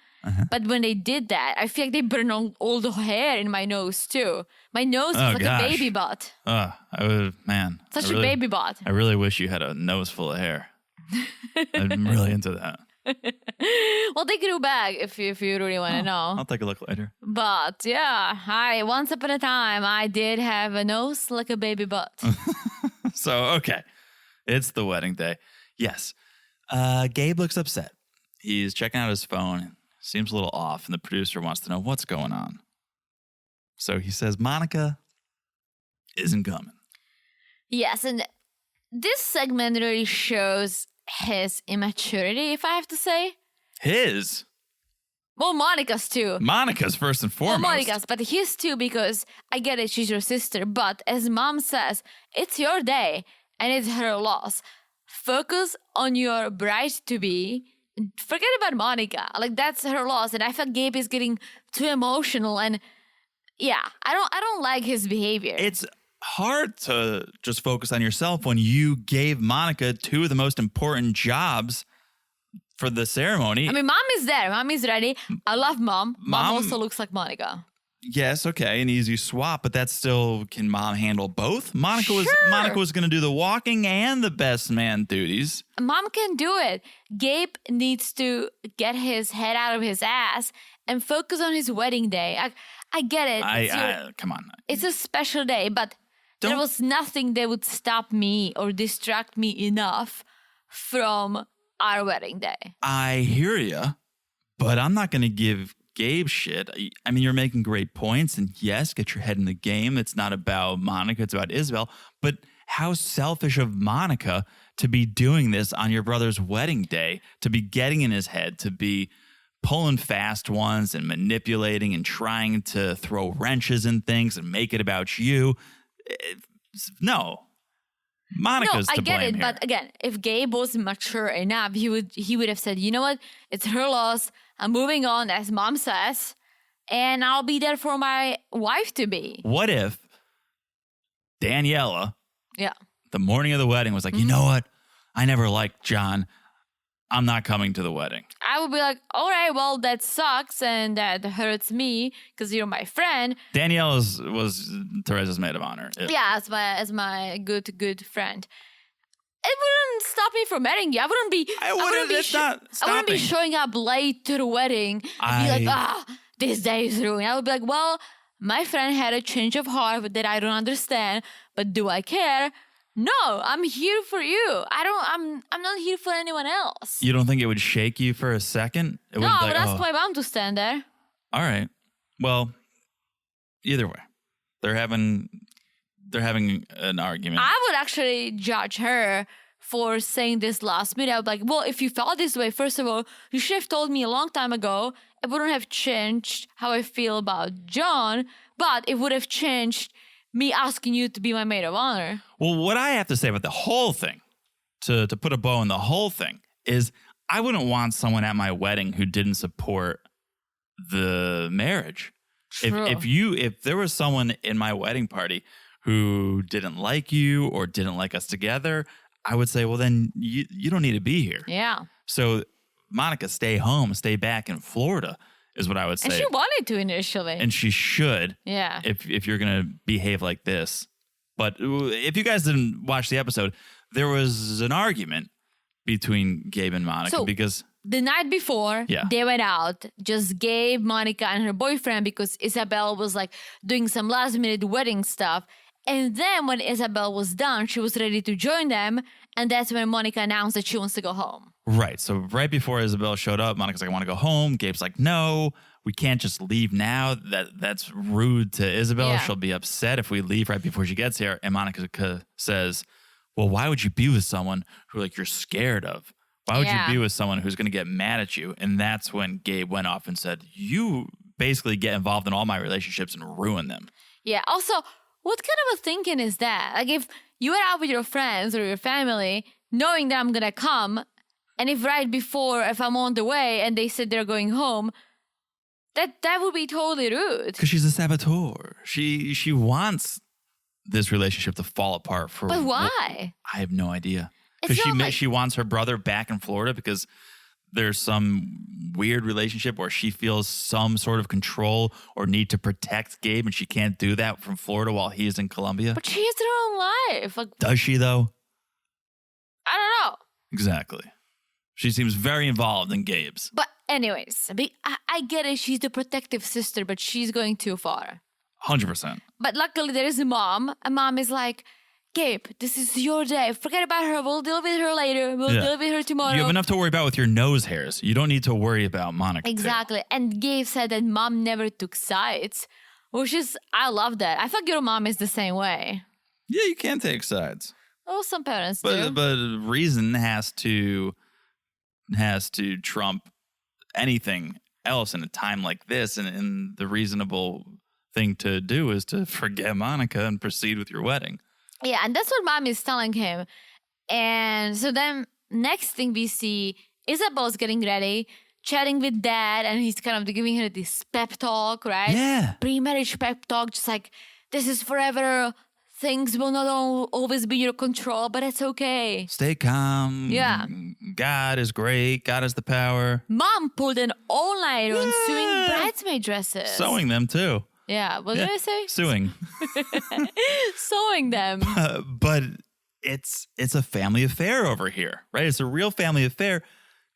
But when they did that, I feel like they burned all the hair in my nose, too. My nose is like a baby butt. Such a baby butt. I really wish you had a nose full of hair. I'm really into that. Well, they grew back if you really want to know. I'll take a look later. But yeah, once upon a time, I did have a nose like a baby butt. So, okay. It's the wedding day. Yes. Gabe looks upset. He's checking out his phone. Seems a little off, and the producer wants to know what's going on. So he says, Monica isn't coming. Yes, and this segment really shows his immaturity, if I have to say. His? Well, Monica's too. Monica's first and Well, foremost. Monica's, but his too, because I get it, she's your sister. But as mom says, it's your day and it's her loss. Focus on your bride-to-be. Forget about Monica. Like, that's her loss. And I feel Gabe is getting too emotional. And yeah, I don't like his behavior. It's hard to just focus on yourself when you gave Monica two of the most important jobs for the ceremony. I mean, mom is there. Mom is ready. I love mom. Mom also looks like Monica. Yes, okay, an easy swap, but that's still, can mom handle both? Monica Sure. was going to do the walking and the best man duties. Mom can do it. Gabe needs to get his head out of his ass and focus on his wedding day. I get it. Come on. It's a special day, but there Don't- was nothing that would stop me or distract me enough from our wedding day. I hear you, but I'm not going to give Gabe shit. I mean, you're making great points, and yes, get your head in the game. It's not about Monica, it's about Isabel. But how selfish of Monica to be doing this on your brother's wedding day, to be getting in his head, to be pulling fast ones and manipulating and trying to throw wrenches in things and make it about you. No. Monica's I to get blame it, here. but again, if Gabe was mature enough, he would have said, you know what, it's her loss. I'm moving on, as mom says, and I'll be there for my wife to be. What if Daniela, Yeah. the morning of the wedding, was like, you know what? I never liked John. I'm not coming to the wedding. I would be like, all right, well, that sucks and that hurts me because you're my friend. Danielle was Teresa's maid of honor. Yeah, as my good friend. It wouldn't stop me from marrying you. I wouldn't be. It's not I wouldn't be stopping. showing up late to the wedding and be like, this day is ruined. I would be like, well, my friend had a change of heart that I don't understand, but do I care? No, I'm here for you. I'm not here for anyone else. You don't think it would shake you for a second? It No, would I would ask my mom to stand there. All right. Well, either way, they're having an argument. I would actually judge her for saying this last minute. I would be like, well, if you felt this way, first of all, you should have told me a long time ago. It wouldn't have changed how I feel about John, but it would have changed me asking you to be my maid of honor. Well, what I have to say about the whole thing, to put a bow on the whole thing, is I wouldn't want someone at my wedding who didn't support the marriage. True. If there was someone in my wedding party who didn't like you or didn't like us together, I would say, well, then you don't need to be here. Yeah. So, Monica, stay home, stay back in Florida, is what I would say. And she wanted to initially. And she should. Yeah. If you're going to behave like this. But if you guys didn't watch the episode, there was an argument between Gabe and Monica because the night before, Yeah. they went out, just Gabe, Monica, and her boyfriend, because Isabel was like doing some last minute wedding stuff. And then when Isabel was done, she was ready to join them. And that's when Monica announced that she wants to go home. Right. So right before Isabel showed up, Monica's like, I want to go home. Gabe's like, no, we can't just leave now. That's rude to Isabel. Yeah. She'll be upset if we leave right before she gets here. And Monica says, well, why would you be with someone who like you're scared of? Why would Yeah. you be with someone who's going to get mad at you? And that's when Gabe went off and said, you basically get involved in all my relationships and ruin them. Yeah. Also, what kind of a thinking is that? Like, if you were out with your friends or your family, knowing that I'm going to come, and if right before, if I'm on the way and they said they're going home, that would be totally rude. Because she's a saboteur. She wants this relationship to fall apart for. But why? I have no idea. It's Because not like- she wants her brother back in Florida because there's some weird relationship where she feels some sort of control or need to protect Gabe, and she can't do that from Florida while he's in Colombia. But she has her own life. Like, Does she though? I don't know. Exactly. She seems very involved in Gabe's. But anyways, I get it. She's the protective sister, but she's going too far. 100%. But luckily there is a mom. And mom is like, Gabe, this is your day. Forget about her. We'll deal with her later. We'll Yeah. deal with her tomorrow. You have enough to worry about with your nose hairs. You don't need to worry about Monica. too. Exactly. And Gabe said that mom never took sides, which is, I love that. I feel like your mom is the same way. Yeah, you can take sides. Oh, some parents do. But reason has to trump anything else in a time like this, and the reasonable thing to do is to forget Monica and proceed with your wedding. Yeah, and that's what mom is telling him. And so then next thing we see, Isabel's getting ready, chatting with dad, and he's kind of giving her this pep talk, right? Yeah. Pre-marriage pep talk, just like, this is forever. Things will not always be your control, but it's okay. Stay calm. Yeah. God is great. God has the power. Mom pulled an all-nighter on sewing bridesmaid dresses. Sewing them too. Yeah, what did I say? Sewing. Sewing them. But it's a family affair over here, right? It's a real family affair.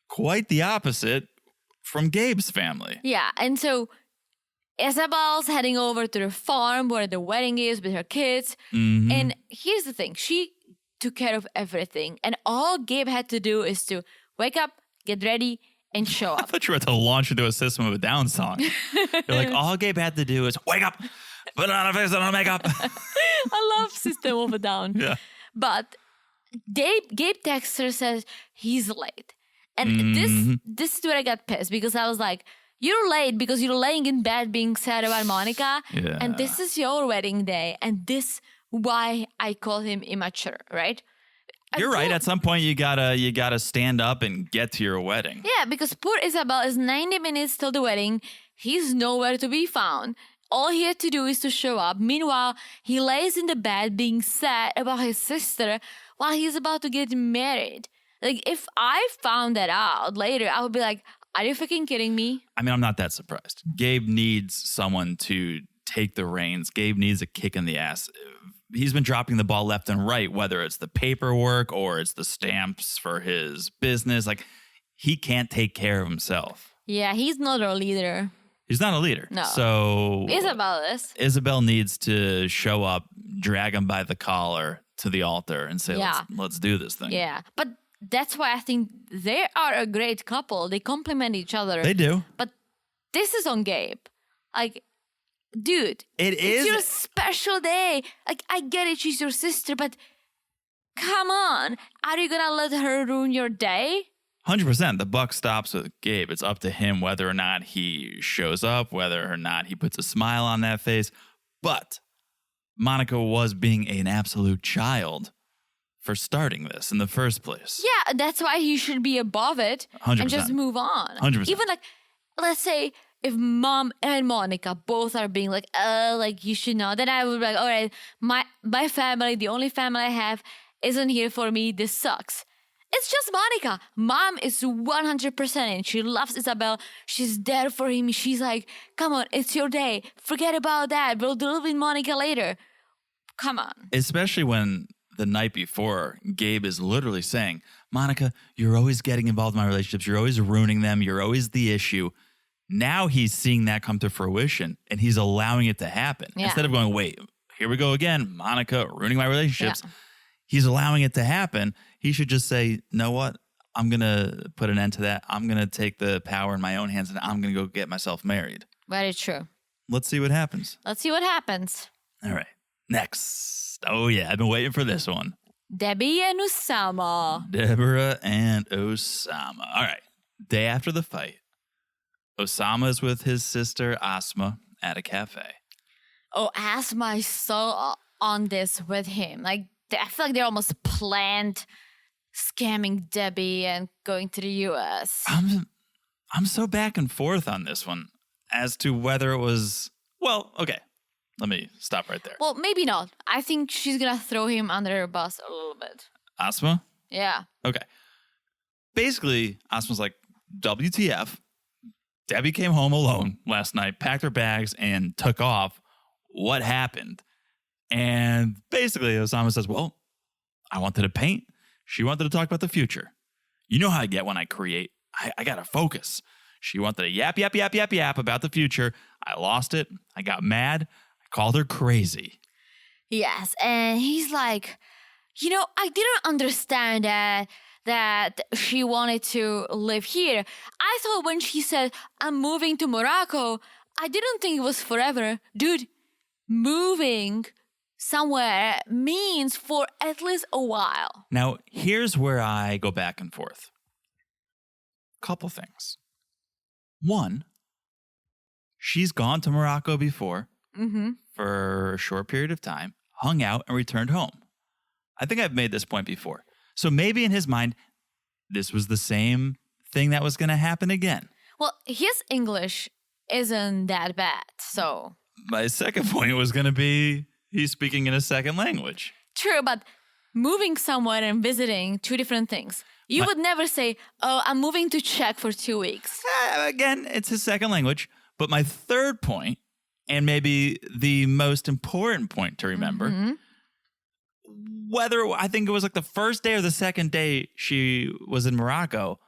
Quite the opposite from Gabe's family. Yeah, and so Isabel's heading over to the farm where the wedding is with her kids. Mm-hmm. And here's the thing. She took care of everything. And all Gabe had to do is to wake up, get ready, and show I up. thought you were about to launch into a System of a Down song. You're like, all Gabe had to do is wake up, put on a face and on makeup. I love System of a Down. Yeah. But Gabe texts her, says he's late. And this is where I got pissed because I was like, you're late because you're laying in bed being sad about Monica. Yeah. And this is your wedding day. And this why I call him immature, right? You're right. At some point, you gotta stand up and get to your wedding. Yeah, because poor Isabel is 90 minutes till the wedding. He's nowhere to be found. All he had to do is to show up. Meanwhile, he lays in the bed being sad about his sister while he's about to get married. Like, if I found that out later, I would be like, are you freaking kidding me? I mean, I'm not that surprised. Gabe needs someone to take the reins. Gabe needs a kick in the ass. He's been dropping the ball left and right, whether it's the paperwork or it's the stamps for his business. Like, he can't take care of himself. Yeah, he's not a leader. He's not a leader. No. So Isabel is. Isabel needs to show up, drag him by the collar to the altar and say, let's do this thing. Yeah, but that's why I think they are a great couple. They complement each other. They do. But this is on Gabe. Like, dude, it's your special day. Like, I get it, she's your sister, but come on. Are you gonna let her ruin your day? 100%. The buck stops with Gabe. It's up to him whether or not he shows up, whether or not he puts a smile on that face. But Monica was being an absolute child for starting this in the first place. Yeah, that's why he should be above it 100%. and just move on. 100%. Even like, let's say if mom and Monica both are being like, like you should know, then I would be like, all right, my family, the only family I have, isn't here for me. This sucks. It's just Monica. Mom is 100% in. She loves Isabel. She's there for him. She's like, come on, it's your day. Forget about that. We'll deal with Monica later. Come on. Especially when the night before, Gabe is literally saying, Monica, you're always getting involved in my relationships. You're always ruining them. You're always the issue. Now he's seeing that come to fruition and he's allowing it to happen. Yeah. Instead of going, wait, here we go again. Monica ruining my relationships. Yeah. He's allowing it to happen. He should just say, know what? I'm going to put an end to that. I'm going to take the power in my own hands and I'm going to go get myself married. Very true. Let's see what happens. Let's see what happens. All right. Next. Oh, yeah. I've been waiting for this one. Debbie and Oussama. Deborah and Oussama. All right. Day after the fight, Oussama is with his sister Asma at a cafe. Oh, Asma is so on this with him. Like, I feel like they almost planned scamming Debbie and going to the U.S. I'm so back and forth on this one as to whether it was, well, okay. Let me stop right there. Well, maybe not. I think she's going to throw him under her bus a little bit. Asma? Yeah. Okay. Basically, Asma's like, WTF? Debbie came home alone last night, packed her bags, and took off. What happened? And basically, Oussama says, well, I wanted to paint. She wanted to talk about the future. You know how I get when I create. I got to focus. She wanted to yap about the future. I lost it. I got mad. I called her crazy. Yes, and he's like, I didn't understand that she wanted to live here. I thought when she said, I'm moving to Morocco, I didn't think it was forever. Dude, moving somewhere means for at least a while. Now, here's where I go back and forth. Couple things. One, she's gone to Morocco before for a short period of time, hung out, and returned home. I think I've made this point before. So maybe in his mind, this was the same thing that was going to happen again. Well, his English isn't that bad, so... My second point was going to be he's speaking in a second language. True, but moving somewhere and visiting, two different things. You would never say, oh, I'm moving to Czech for 2 weeks. Again, it's his second language. But my third point, and maybe the most important point to remember, whether I think it was like the first day or the second day she was in Morocco,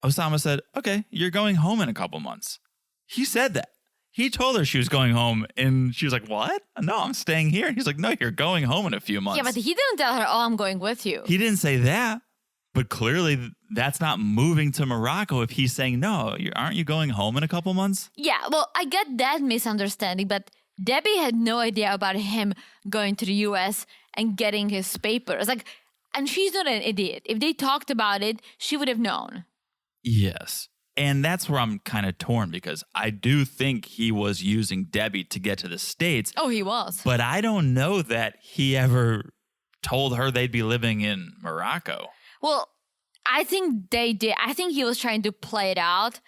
Oussama said, okay, you're going home in a couple months. He said that. He told her she was going home, and she was like, what? No, I'm staying here. And he's like, no, you're going home in a few months. Yeah, but he didn't tell her, oh, I'm going with you. He didn't say that, but clearly that's not moving to Morocco if he's saying, no, aren't you going home in a couple months? Yeah, well, I get that misunderstanding, but Debbie had no idea about him going to the US and getting his papers. And she's not an idiot. If they talked about it, she would have known. Yes. And that's where I'm kind of torn because I do think he was using Debbie to get to the States. Oh, he was. But I don't know that he ever told her they'd be living in Morocco. Well, I think they did. I think he was trying to play it out.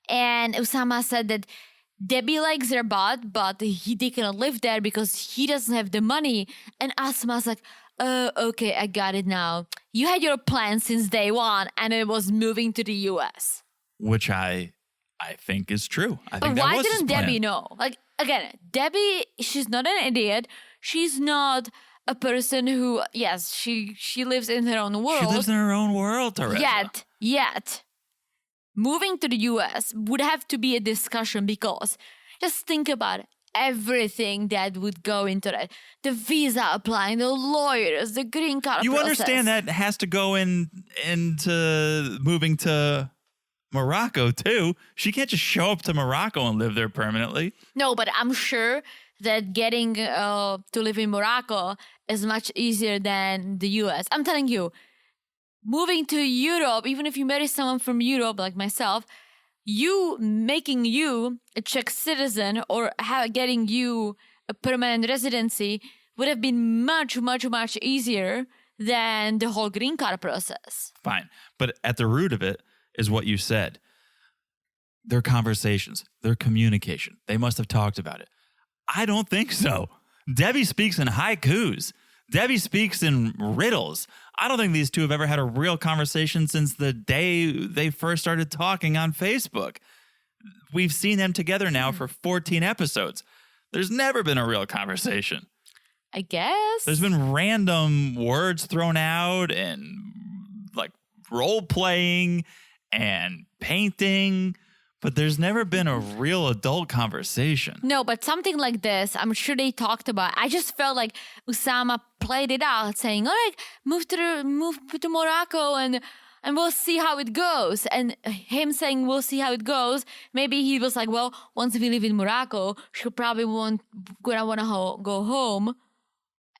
And Oussama said that Debbie likes their butt, but they cannot live there because he doesn't have the money. And Oussama's like, oh, okay, I got it now. You had your plan since day one, and it was moving to the US. Which I think is true. I think but that why was his didn't plan. Debbie know? Again, Debbie, she's not an idiot. She's not a person who, yes, she lives in her own world. She lives in her own world, Teresa. Yet, moving to the US would have to be a discussion because just think about everything that would go into that. The visa applying, the lawyers, the green card You process. understand that has to go into moving to Morocco, too. She can't just show up to Morocco and live there permanently. No, but I'm sure that getting to live in Morocco is much easier than the US. I'm telling you, moving to Europe, even if you marry someone from Europe like myself, making you a Czech citizen or getting you a permanent residency would have been much, much, much easier than the whole green card process. Fine. But at the root of it is what you said. Their conversations, their communication. They must have talked about it. I don't think so. Debbie speaks in haikus. Debbie speaks in riddles. I don't think these two have ever had a real conversation since the day they first started talking on Facebook. We've seen them together now for 14 episodes. There's never been a real conversation. I guess. There's been random words thrown out and like role playing and painting, but there's never been a real adult conversation. No, but something like this, I'm sure they talked about. I just felt like Oussama played it out, saying, all right, move to Morocco and we'll see how it goes. And him saying, we'll see how it goes. Maybe he was like, well, once we live in Morocco, she'll probably gonna want to go home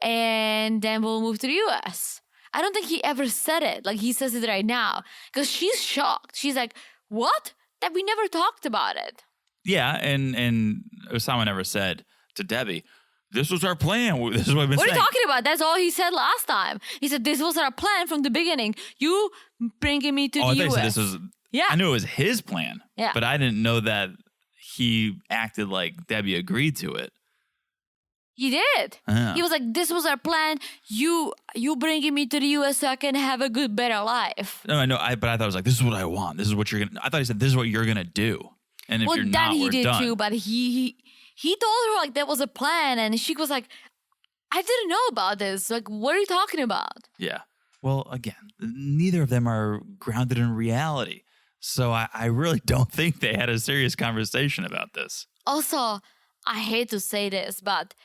and then we'll move to the US. I don't think he ever said it like he says it right now because she's shocked. She's like, what? That we never talked about it. Yeah, and Oussama never said to Debbie, this was our plan. This is what I've been saying. What are you talking about? That's all he said last time. He said, this was our plan from the beginning. You bringing me to the US. I said this was, yeah. I knew it was his plan, yeah. But I didn't know that he acted like Debbie agreed to it. He did. He was like, this was our plan. You bringing me to the US so I can have a good, better life. No, I know. But I thought it was like, this is what I want. This is what you're going to, I thought he said, this is what you're going to do. And if you're not, we're done. Well, then he did too, but he told her like that was a plan. And she was like, I didn't know about this. Like, what are you talking about? Yeah. Well, again, neither of them are grounded in reality. So I really don't think they had a serious conversation about this. Also, I hate to say this, but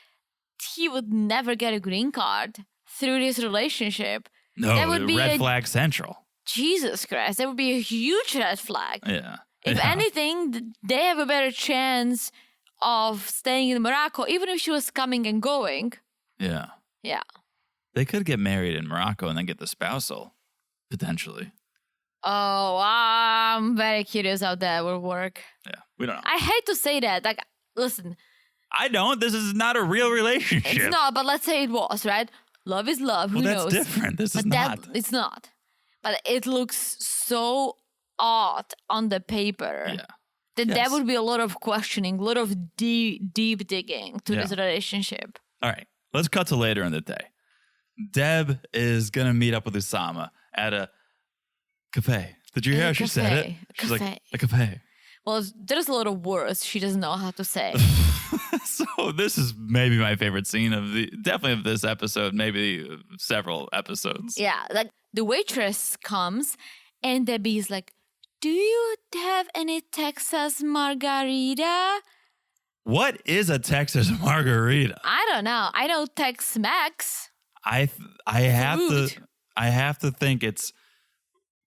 he would never get a green card through this relationship. No, that would be red flag central. Jesus Christ, that would be a huge red flag. Yeah. If anything, they have a better chance of staying in Morocco, even if she was coming and going. Yeah. Yeah. They could get married in Morocco and then get the spousal, potentially. Oh, I'm very curious how that will work. Yeah, we don't know. I hate to say that. Like, listen, I don't. This is not a real relationship. it's not, but let's say it was, right? Love is love. Who Well, knows? that's different. This is But not. it's not. But it looks so odd on the paper. Yeah. That Yes. there would be a lot of questioning, a lot of deep digging to this relationship. All right. Let's cut to later in the day. Deb is going to meet up with Oussama at a cafe. Did you hear how she said it? Cafe. She's like, Cafe. a cafe. Well, there's a lot of words she doesn't know how to say. So this is maybe my favorite scene definitely of this episode, maybe several episodes. Yeah, like the waitress comes and Debbie's like, do you have any Texas margarita? What is a Texas margarita? I don't know. I know Tex-Mex. I have Food. to think it's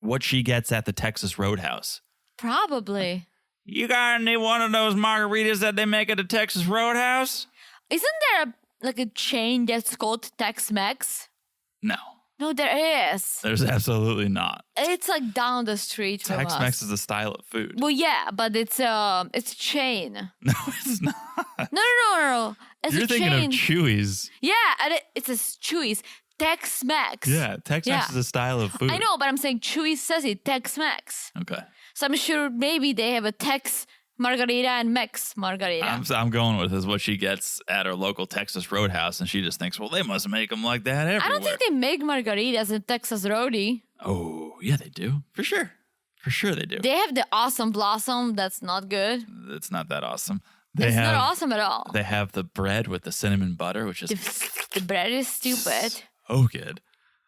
what she gets at the Texas Roadhouse. Probably. You got any one of those margaritas that they make at the Texas Roadhouse? Isn't there a chain that's called Tex-Mex? No, No, there is. there's absolutely not. It's like down the street from us. Tex-Mex is a style of food. Well, yeah, but it's a chain. No, it's not. No. It's You're a thinking chain. of Chewy's. Yeah, and it's a Chewy's. Tex-Mex. Yeah, Tex-Mex is a style of food. I know, but I'm saying Chewy says it, Tex-Mex. Okay. So I'm sure maybe they have a Tex margarita and Mex margarita. I'm going with is what she gets at her local Texas Roadhouse, and she just thinks, well, they must make them like that everywhere. I don't think they make margaritas in Texas Roadie. Oh, yeah, they do. For sure. For sure they do. They have the Awesome Blossom. That's not good. It's not that awesome. It's not awesome at all. They have the bread with the cinnamon butter, which is The bread is stupid. so good.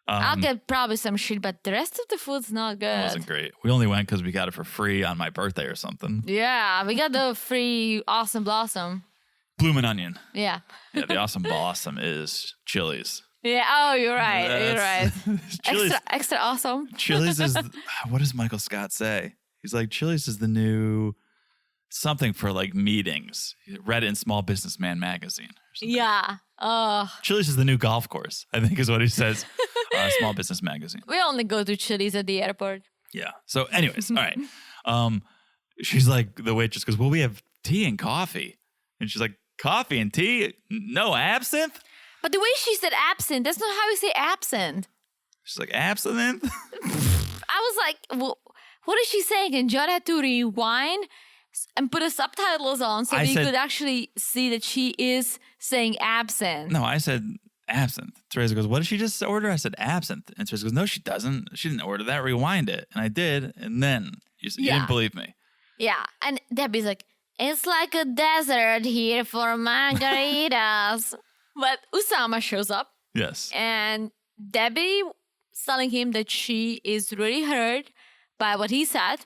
I'll get probably some shit, but the rest of the food's not It good. wasn't great. We only went because we got it for free on my birthday or something. Yeah, we got the free Awesome Blossom. Bloomin' Onion. Yeah. Yeah, the Awesome Blossom is Chili's. Yeah. Oh, you're right. You're right. Chili's, Extra awesome. Chili's is, what does Michael Scott say? He's like, Chili's is the new something for like meetings. He read it in Small Businessman magazine. Or something. Yeah. Oh, Chili's is the new golf course, I think is what he says. Small Business magazine. we only go to Chili's at the airport. Yeah. So anyways, all right. She's like, the waitress goes, well, we have tea and coffee. And she's like, coffee and tea? No absinthe? But the way she said absent, that's not how you say absent. She's like, absinthe? I was like, well, what is she saying? And John had to rewind and put the subtitles on so we could actually see that she is saying absent. No, I said absinthe. Teresa goes, what did she just order? I said absinthe. And Teresa goes, no, she doesn't. She didn't order that. Rewind it. And I did. And then you didn't believe me. Yeah. And Debbie's like, it's like a desert here for margaritas. But Oussama shows up. Yes. And Debbie is telling him that she is really hurt by what he said.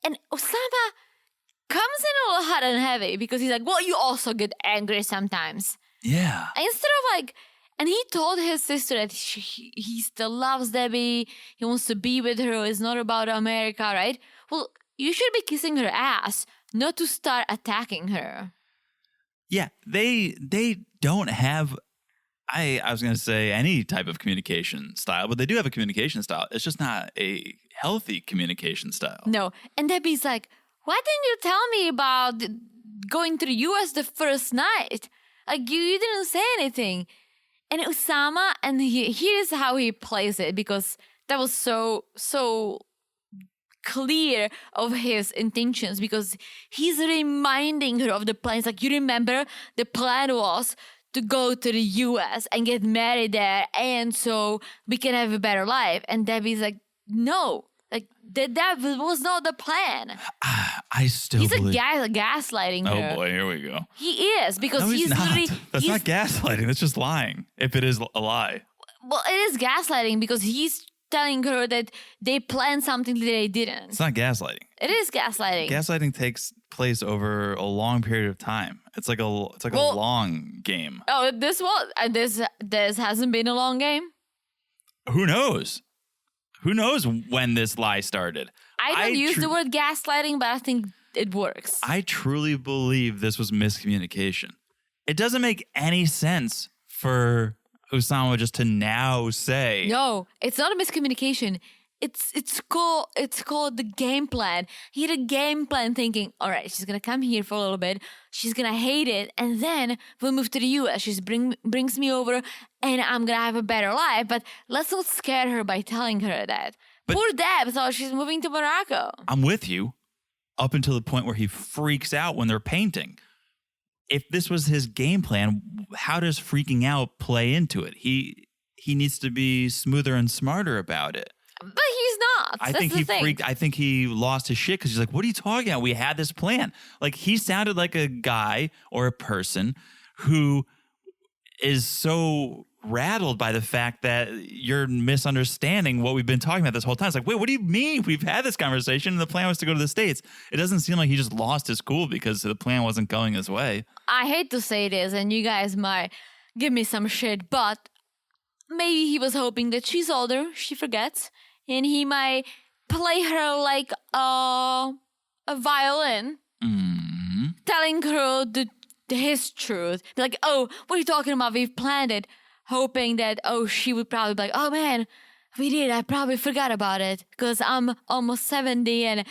And Oussama comes in a little hot and heavy because he's like, well, you also get angry sometimes. Yeah. And instead of like, and he told his sister that he still loves Debbie. He wants to be with her. It's not about America, right? Well, you should be kissing her ass, not to start attacking her. Yeah. They don't have, I was going to say any type of communication style, but they do have a communication style. It's just not a healthy communication style. No. And Debbie's like, why didn't you tell me about going to the U.S. the first night? Like, you didn't say anything. And Oussama, and here's how he plays it, because that was so clear of his intentions, because he's reminding her of the plans. Like, you remember the plan was to go to the U.S. and get married there, and so we can have a better life. And Debbie's like, no. Like, that was not the plan. I still He's believe. gaslighting her. Oh boy, here we go. He is, because No, he's not. literally... That's not gaslighting. That's just lying. If it is a lie. Well, it is gaslighting because he's telling her that they planned something that they didn't. It's not gaslighting. It is gaslighting. Gaslighting takes place over a long period of time. It's like a long game. Oh, this hasn't been a long game. Who knows? Who knows when this lie started? I don't use the word gaslighting, but I think it works. I truly believe this was miscommunication. It doesn't make any sense for Oussama just to now say. No, it's not a miscommunication. It's called the game plan. He had a game plan thinking, all right, she's going to come here for a little bit. She's going to hate it. And then we'll move to the US. She brings me over and I'm going to have a better life. But let's not scare her by telling her that. But poor Deb thought she's moving to Morocco. I'm with you up until the point where he freaks out when they're painting. If this was his game plan, how does freaking out play into it? He needs to be smoother and smarter about it. But he's not. I think he freaked. I think he lost his shit because he's like, what are you talking about? We had this plan. Like, he sounded like a guy or a person who is so rattled by the fact that you're misunderstanding what we've been talking about this whole time. It's like, wait, what do you mean? We've had this conversation and the plan was to go to the States. It doesn't seem like he just lost his cool because the plan wasn't going his way. I hate to say this, and you guys might give me some shit, but maybe he was hoping that she's older, she forgets, and he might play her like a violin, telling her his truth. Be like, oh, what are you talking about? We've planned it. Hoping that, she would probably be like, oh man, we did. I probably forgot about it because I'm almost 70 and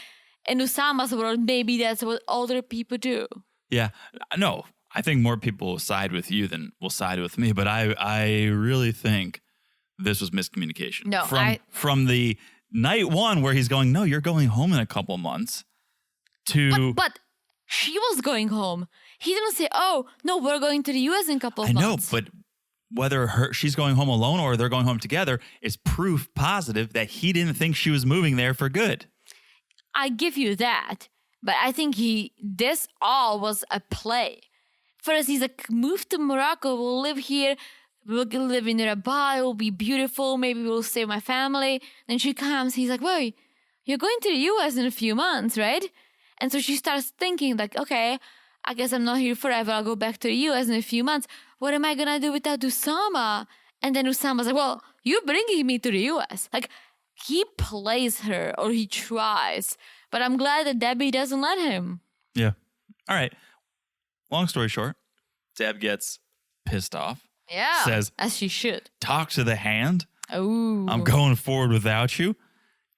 in Oussama's world, maybe that's what older people do. Yeah, no, I think more people will side with you than will side with me, but I really think this was miscommunication. No, from the night one where he's going, no, you're going home in a couple months to... But she was going home. He didn't say, oh, no, we're going to the US in a couple of months. I know, but whether she's going home alone or they're going home together is proof positive that he didn't think she was moving there for good. I give you that, but I think this all was a play. First, he's like, move to Morocco, we'll live here, we'll live in Rabat, it'll be beautiful, maybe we'll save my family. Then she comes, he's like, wait, you're going to the US in a few months, right? And so she starts thinking like, okay, I guess I'm not here forever, I'll go back to the US in a few months. What am I gonna do without Oussama? And then Oussama's like, well, you're bringing me to the US. Like, he plays her, or he tries. But I'm glad that Debbie doesn't let him. Yeah. All right. Long story short, Deb gets pissed off. Yeah. Says, as she should. Talk to the hand. Oh. I'm going forward without you.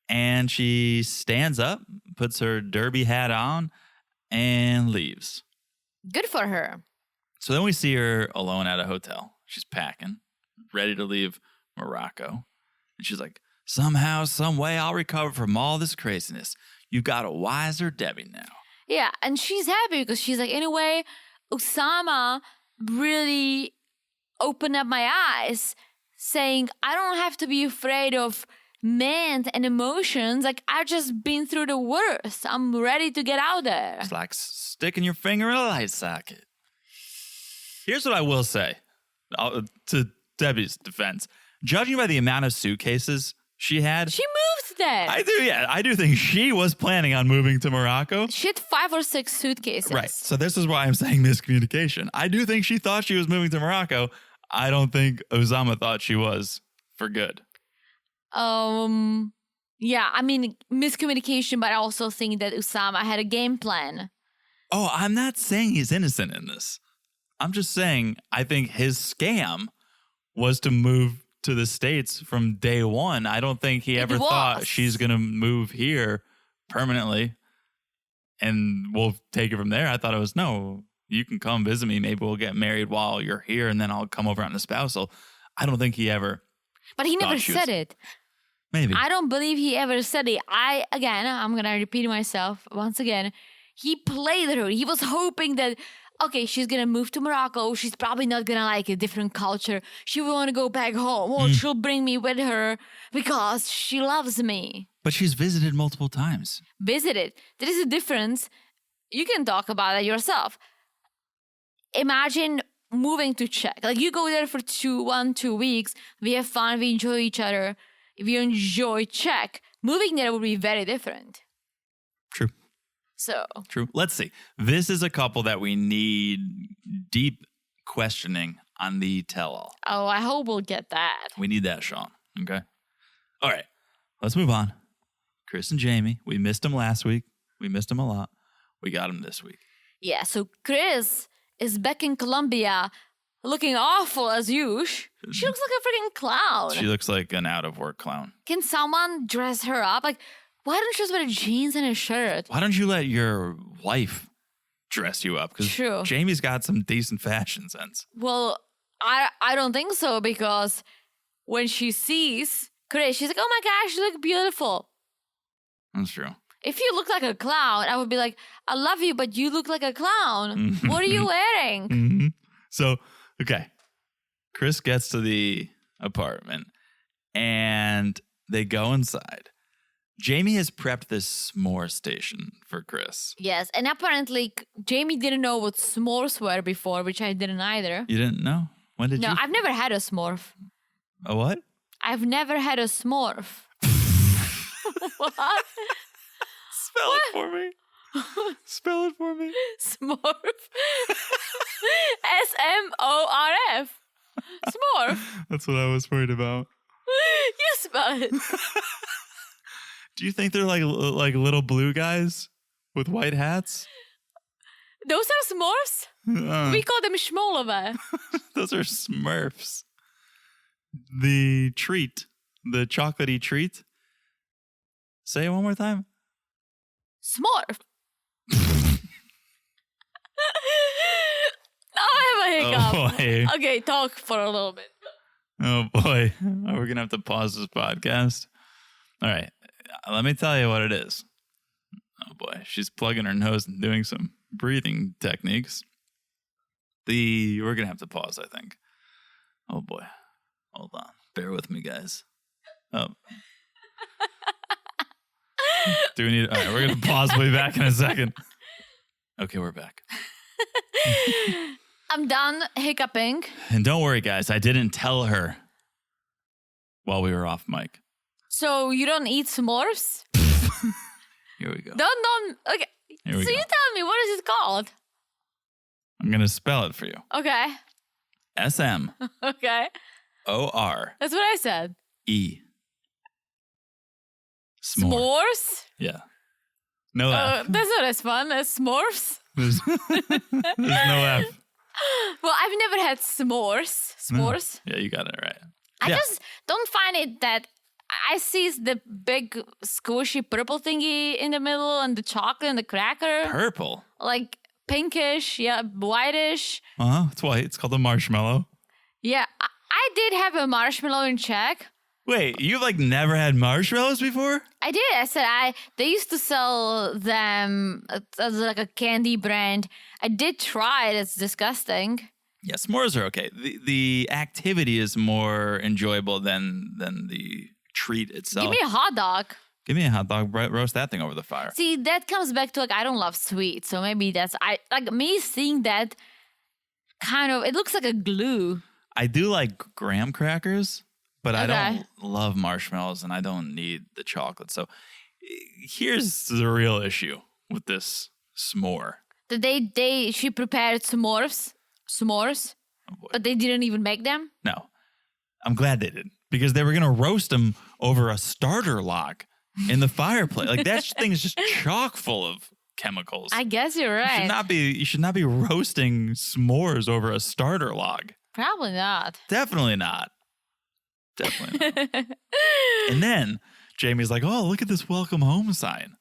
And she stands up, puts her derby hat on, and leaves. Good for her. So then we see her alone at a hotel. She's packing, ready to leave Morocco. And she's like, somehow, some way, I'll recover from all this craziness. You got a wiser Debbie now. Yeah, and she's happy because she's like, in a way, Oussama really opened up my eyes, saying, I don't have to be afraid of men and emotions. Like, I've just been through the worst. I'm ready to get out there. It's like sticking your finger in a light socket. Here's what I will say to Debbie's defense. Judging by the amount of suitcases she had. She moved there. I do think she was planning on moving to Morocco. She had 5 or 6 suitcases. Right. So this is why I'm saying miscommunication. I do think she thought she was moving to Morocco. I don't think Oussama thought she was for good. Yeah, I mean, miscommunication, but I also think that Oussama had a game plan. Oh, I'm not saying he's innocent in this. I'm just saying I think his scam was to move to the States from day one. I don't think he ever thought she's going to move here permanently and we'll take it from there. I thought it was, no, you can come visit me. Maybe we'll get married while you're here and then I'll come over on the spousal. I don't think he ever. But he never said it. Maybe. I don't believe he ever said it. I'm going to repeat myself once again. He played her. He was hoping that, okay, she's going to move to Morocco. She's probably not going to like a different culture. She will want to go back home. Or she'll bring me with her because she loves me. But she's visited multiple times. Visited. There is a difference. You can talk about it yourself. Imagine moving to Czech. Like, you go there for 2 weeks. We have fun. We enjoy each other. If you enjoy Czech, moving there would be very different. True. So. True. Let's see. This is a couple that we need deep questioning on the tell-all. Oh, I hope we'll get that. We need that, Sean. Okay? All right. Let's move on. Kris and Jeymi. We missed them last week. We missed them a lot. We got them this week. Yeah, so Kris is back in Colombia looking awful as usual. She looks like a freaking clown. She looks like an out-of-work clown. Can someone dress her up? Like, why don't you just wear jeans and a shirt? Why don't you let your wife dress you up? Because True. Jeymi's got some decent fashion sense. Well, I don't think so, because when she sees Kris, she's like, oh my gosh, you look beautiful. That's true. If you look like a clown, I would be like, I love you, but you look like a clown. What are you wearing? Mm-hmm. So, okay. Kris gets to the apartment and they go inside. Jeymi has prepped this s'more station for Kris. Yes, and apparently Jeymi didn't know what s'mores were before, which I didn't either. You didn't know? When did you? No, I've never had a s'morf. A what? I've never had a s'morf. What? Spell it for me. Spell it for me. S'morf. S-M-O-R-F. S'morf. That's what I was worried about. You spell it. Do you think they're like little blue guys with white hats? Those are s'mores? We call them schmolove. Those are Smurfs. The treat. The chocolatey treat. Say it one more time. Smorf. Now I have a hiccup. Oh boy. Okay, talk for a little bit. Oh boy. We're going to have to pause this podcast. All right. Let me tell you what it is. Oh boy. She's plugging her nose and doing some breathing techniques. We're going to have to pause, I think. Oh boy. Hold on. Bear with me, guys. Oh. Do we need... All right, we're going to pause. We'll be back in a second. Okay, we're back. I'm done hiccuping. And don't worry, guys. I didn't tell her while we were off mic. So you don't eat s'mores? Here we go. Don't. Okay. Here we So go. you tell me, what is it called? I'm going to spell it for you. Okay. S-M-O-R-E. Okay. That's what I said. S'more. S'mores? Yeah. No F. That's not as fun as s'mores. There's no F. Well, I've never had s'mores. S'mores. Yeah, you got it right. I Yeah. just don't find it that... I see the big squishy purple thingy in the middle and the chocolate and the cracker. Purple. Like pinkish, yeah, whitish. It's white. It's called a marshmallow. Yeah, I did have a marshmallow in Czech. Wait, you've like never had marshmallows before? I did. I said they used to sell them as like a candy brand. I did try it. It's disgusting. Yeah, s'mores are okay. The activity is more enjoyable than the treat itself. Give me a hot dog. Give me a hot dog. Roast that thing over the fire. See, that comes back to like I don't love sweets, so maybe that's like me seeing that kind of. It looks like a glue. I do like graham crackers, but I Okay. don't love marshmallows, and I don't need the chocolate. So here's the real issue with this s'more. She prepared s'mores, Oh boy. but they didn't even make them. No, I'm glad they didn't, because they were gonna roast them over a starter log in the fireplace. Like that thing is just chock full of chemicals. I guess you're right. You should not be roasting s'mores over a starter log. Probably not. Definitely not. Definitely not. And then Jeymi's like, "Oh, look at this welcome home sign."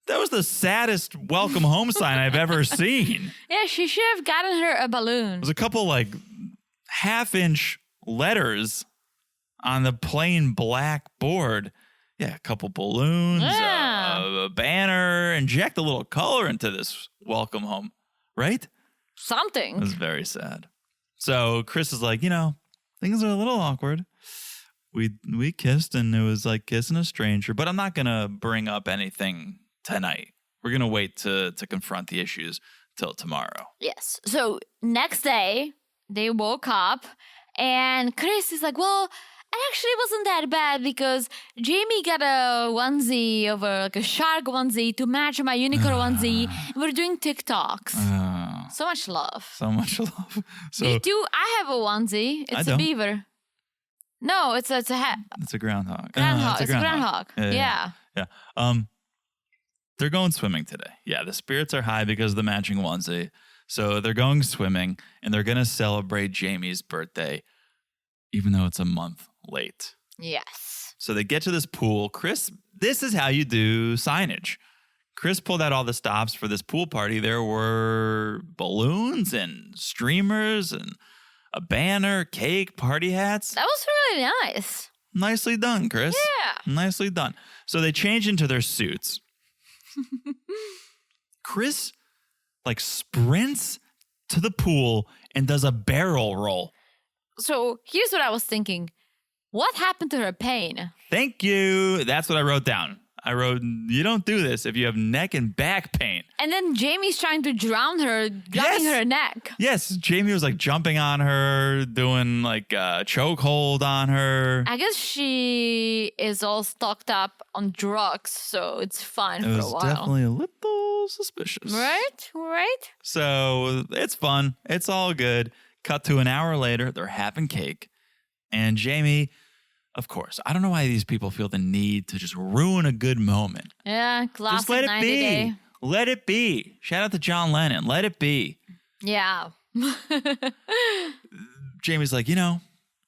That was the saddest welcome home sign I've ever seen. Yeah, she should have gotten her a balloon. There's a couple like half-inch letters on the plain black board. Yeah, a couple balloons, Yeah. a banner. Inject a little color into this welcome home, right? It Something. was very sad. So Kris is like, things are a little awkward. We kissed and it was like kissing a stranger, but I'm not going to bring up anything tonight. We're going to wait to confront the issues till tomorrow. Yes. So next day, they woke up and Kris is like, well, actually it wasn't that bad because Jeymi got a onesie over like a shark onesie to match my unicorn onesie. We're doing TikToks. So much love. So much love. So Me too. I have a onesie. It's don't. a beaver. No, it's a hat. it's a groundhog. Groundhog. It's a groundhog. Yeah. They're going swimming today. Yeah, the spirits are high because of the matching onesie. So they're going swimming, and they're going to celebrate Jeymi's birthday, even though it's a month late. Yes. So they get to this pool. Kris, this is how you do signage. Kris pulled out all the stops for this pool party. There were balloons and streamers and a banner, cake, party hats. That was really nice. Nicely done, Kris. Yeah. Nicely done. So they change into their suits. Kris sprints to the pool and does a barrel roll. So here's what I was thinking. What happened to her pain? Thank you. That's what I wrote down. I wrote, you don't do this if you have neck and back pain. And then Jeymi's trying to drown her, grabbing her neck. Yes, Jeymi was jumping on her, doing a chokehold on her. I guess she is all stocked up on drugs, so it's fine for a while. It was definitely a little suspicious. Right? So it's fun. It's all good. Cut to an hour later, they're having cake. And Jeymi, of course, I don't know why these people feel the need to just ruin a good moment. Yeah, classic just let it 90 be. day. Let it be. Shout out to John Lennon. Let it be. Yeah. Jeymi's like, I'm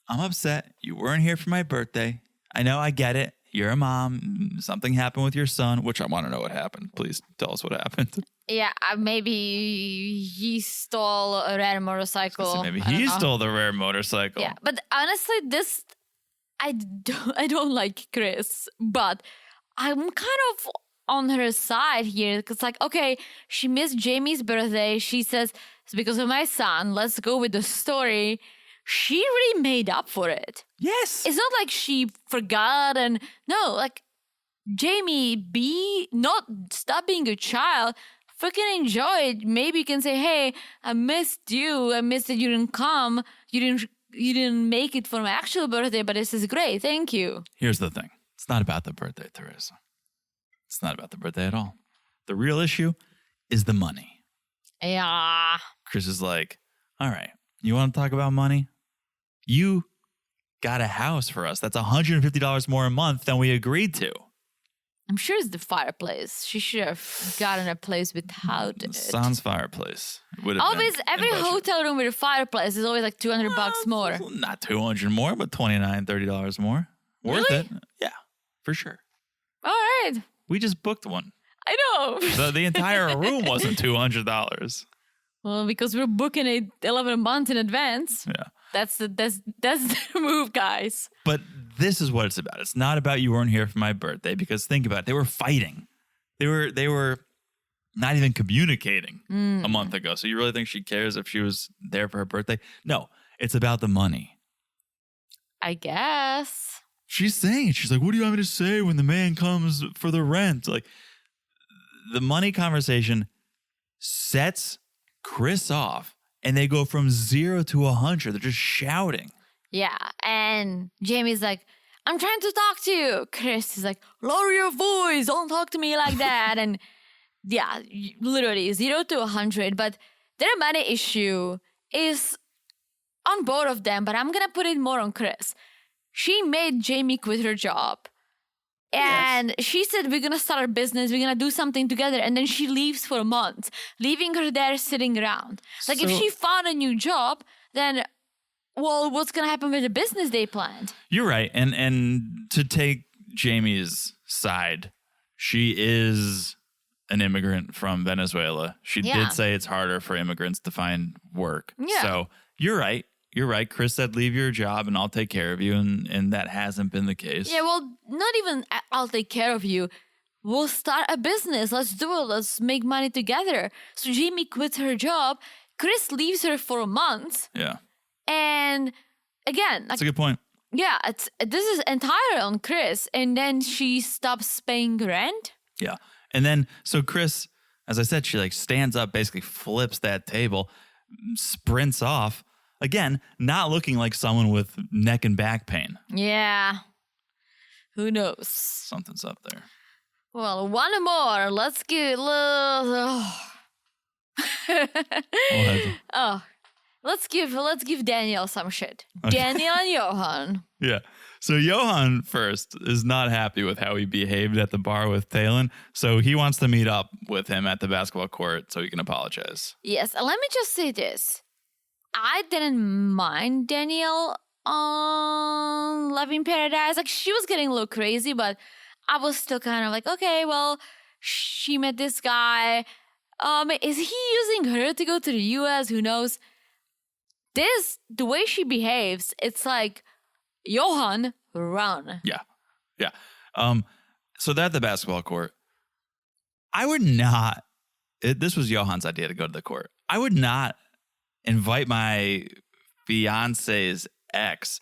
upset. You weren't here for my birthday. I know, I get it. You're a mom. Something happened with your son, which I want to know what happened. Please tell us what happened. Yeah, maybe he stole a rare motorcycle. So maybe he stole the rare motorcycle. Yeah, but honestly, I don't like Kris, but I'm kind of on her side here because, okay, she missed Jeymi's birthday. She says it's because of my son. Let's go with the story. She really made up for it. Yes. It's not like she forgot and no, Jeymi, stop being a child. Freaking enjoy it. Maybe you can say, hey, I missed you. I missed that you didn't come. You didn't make it for my actual birthday, but this is great. Thank you. Here's the thing. It's not about the birthday, Teresa. It's not about the birthday at all. The real issue is the money. Yeah. Kris is like, all right, you want to talk about money? You got a house for us. That's $150 more a month than we agreed to. I'm sure it's the fireplace. She should have gotten a place without it. Sans fireplace. Would have always, been every hotel room with a fireplace is always $200 more. Not $200 more, but $29, $30 more. Worth Really? it. Yeah, for sure. All right. We just booked one. I know. The entire room wasn't $200. Well, because we're booking it 11 months in advance. Yeah. That's the move, guys. But this is what it's about. It's not about you weren't here for my birthday, because think about it. They were fighting. They were not even communicating a month ago. So you really think she cares if she was there for her birthday? No, it's about the money. I guess. She's saying it. She's like, what do you want me to say when the man comes for the rent? The money conversation sets Kris off, and they go from 0 to 100. They're just shouting. Yeah, and Jeymi's like, I'm trying to talk to you. Kris is like, lower your voice. Don't talk to me like that. And yeah, literally 0 to 100. But their money issue is on both of them, but I'm going to put it more on Kris. She made Jeymi quit her job. And she said, we're going to start a business. We're going to do something together. And then she leaves for a month, leaving her there sitting around. If she found a new job, then, well, what's going to happen with the business they planned? You're right. And to take Jeymi's side, she is an immigrant from Venezuela. She did say it's harder for immigrants to find work. Yeah. So you're right. You're right. Kris said, leave your job and I'll take care of you. And that hasn't been the case. Yeah, well, not even I'll take care of you. We'll start a business. Let's do it. Let's make money together. So Jeymi quits her job. Kris leaves her for a month. Yeah. And again, that's a good point. Yeah, this is entirely on Kris. And then she stops paying rent. Yeah. And then, so Kris, as I said, she stands up, basically flips that table, sprints off. Again, not looking like someone with neck and back pain. Yeah. Who knows? Something's up there. Well, one more. Let's give let's give Danielle some shit. Okay. Daniele and Yohan. Yeah. So Yohan first is not happy with how he behaved at the bar with Talon. So he wants to meet up with him at the basketball court so he can apologize. Yes, and let me just say this. I didn't mind Danielle on Love in Paradise. Like, she was getting a little crazy, but I was still kind of like, okay, well, she met this guy. Is he using her to go to the US? Who knows? The way she behaves, it's like, Yohan, run. Yeah. So they're at the basketball court. I would not, this was Yohan's idea to go to the court. I would not invite my fiance's ex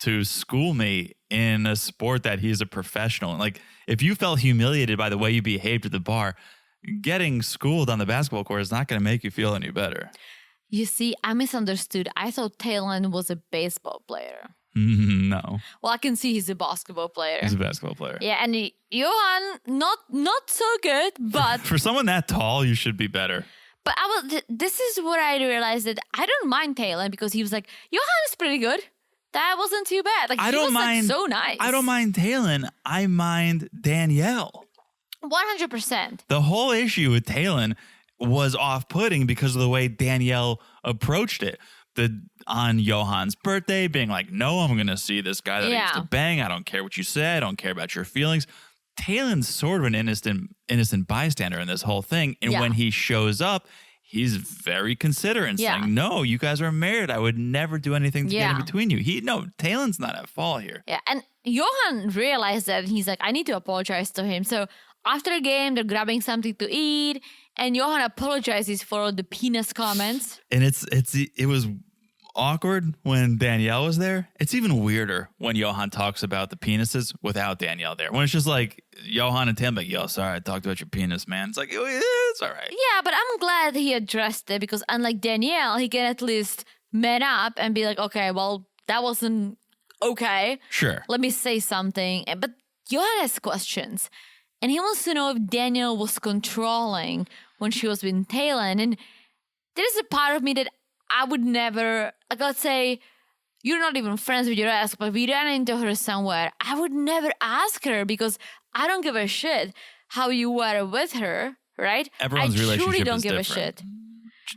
to school me in a sport that he's a professional. Like, if you felt humiliated by the way you behaved at the bar, getting schooled on the basketball court is not going to make you feel any better. You see, I misunderstood. I thought Talon was a baseball player. No. Well, I can see he's a basketball player. He's a basketball player. Yeah, and Yohan, not so good, but... For someone that tall, you should be better. But this is where I realized that I don't mind Talon because he was like, Yohan is pretty good. That wasn't too bad. Like, he was like so nice. I don't mind Talon. I mind Danielle. 100%. The whole issue with Talon was off-putting because of the way Danielle approached it. On Yohan's birthday, being like, no, I'm going to see this guy that I used to bang. I don't care what you say. I don't care about your feelings. Talon's sort of an innocent bystander in this whole thing. And when he shows up, he's very considerate saying, no, you guys are married. I would never do anything to get in between you. Talon's not at fault here. Yeah, and Yohan realized that. He's like, I need to apologize to him. So after the game, they're grabbing something to eat. And Yohan apologizes for all the penis comments. And it was awkward when Danielle was there. It's even weirder when Yohan talks about the penises without Danielle there. When it's just like Yohan and Tim, like, yo, sorry, I talked about your penis, man. It's like, it's all right. Yeah, but I'm glad he addressed it because unlike Danielle, he can at least man up and be like, okay, well, that wasn't okay. Sure. Let me say something. But Yohan has questions. And he wants to know if Danielle was controlling when she was with Talon. And there's a part of me that I would never, like, let's say you're not even friends with your ex, but we ran into her somewhere. I would never ask her because I don't give a shit how you were with her, right? Everyone's relationship truly is don't give different. a shit.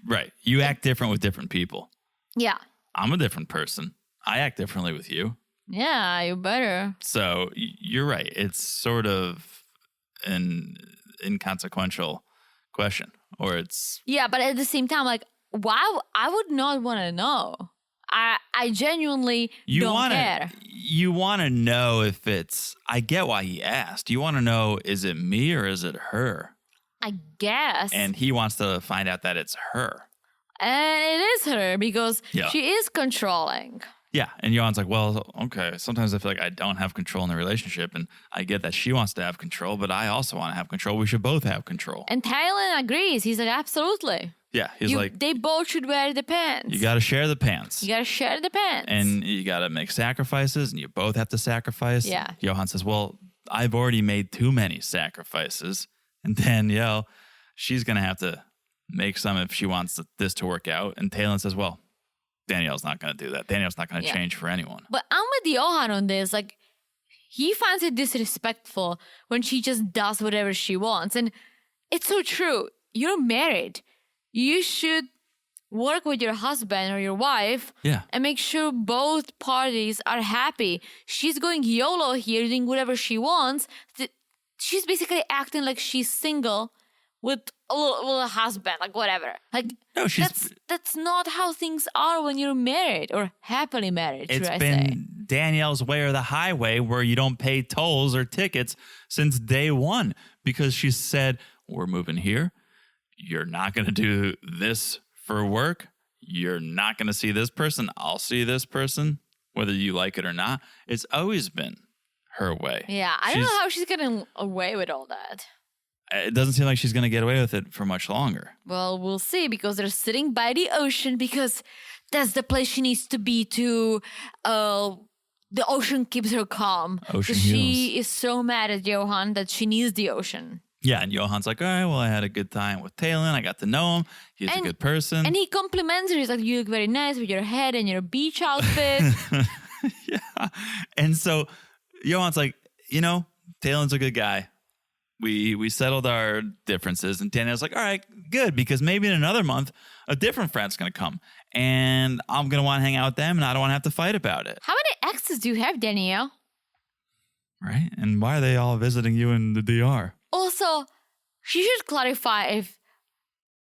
Right. You act different with different people. Yeah. I'm a different person. I act differently with you. Yeah, you better. So you're right. It's sort of an inconsequential question, or it's... Yeah, but at the same time, like, why? I would not want to know. I genuinely don't care. You want to know if it's... I get why he asked. You want to know, is it me or is it her? I guess. And he wants to find out that it's her. And it is her because she is controlling. Yeah, and Yohan's like, well, okay, sometimes I feel like I don't have control in the relationship, and I get that she wants to have control, but I also want to have control. We should both have control. And Talon agrees. He's like, absolutely. Yeah, he's like... They both should wear the pants. You got to share the pants. You got to share the pants. And you got to make sacrifices, and you both have to sacrifice. Yeah. Yohan says, well, I've already made too many sacrifices. And Danielle, she's going to have to make some if she wants this to work out. And Talon says, well, Danielle's not going to do that. Danielle's not going to change for anyone. But I'm with Yohan on this. Like, he finds it disrespectful when she just does whatever she wants. And it's so true. You're married. You should work with your husband or your wife and make sure both parties are happy. She's going YOLO here, doing whatever she wants. She's basically acting like she's single with a husband, like whatever. Like, no, that's not how things are when you're married or happily married, it's been Danielle's way or the highway where you don't pay tolls or tickets since day one because she said, we're moving here. You're not going to do this for work. You're not going to see this person. I'll see this person, whether you like it or not. It's always been her way. Yeah, I don't know how she's getting away with all that. It doesn't seem like she's going to get away with it for much longer. Well, we'll see because they're sitting by the ocean because that's the place she needs to be to... the ocean keeps her calm. Ocean heals. She is so mad at Yohan that she needs the ocean. Yeah, and Yohan's like, all right, well, I had a good time with Talon. I got to know him. He's a good person. And he compliments her. He's like, you look very nice with your head and your beach outfit. Yeah. And so Yohan's like, Taylor's a good guy. We settled our differences. And Danielle's like, all right, good. Because maybe in another month, a different friend's going to come. And I'm going to want to hang out with them. And I don't want to have to fight about it. How many exes do you have, Danielle? Right? And why are they all visiting you in the DR? Also, she should clarify if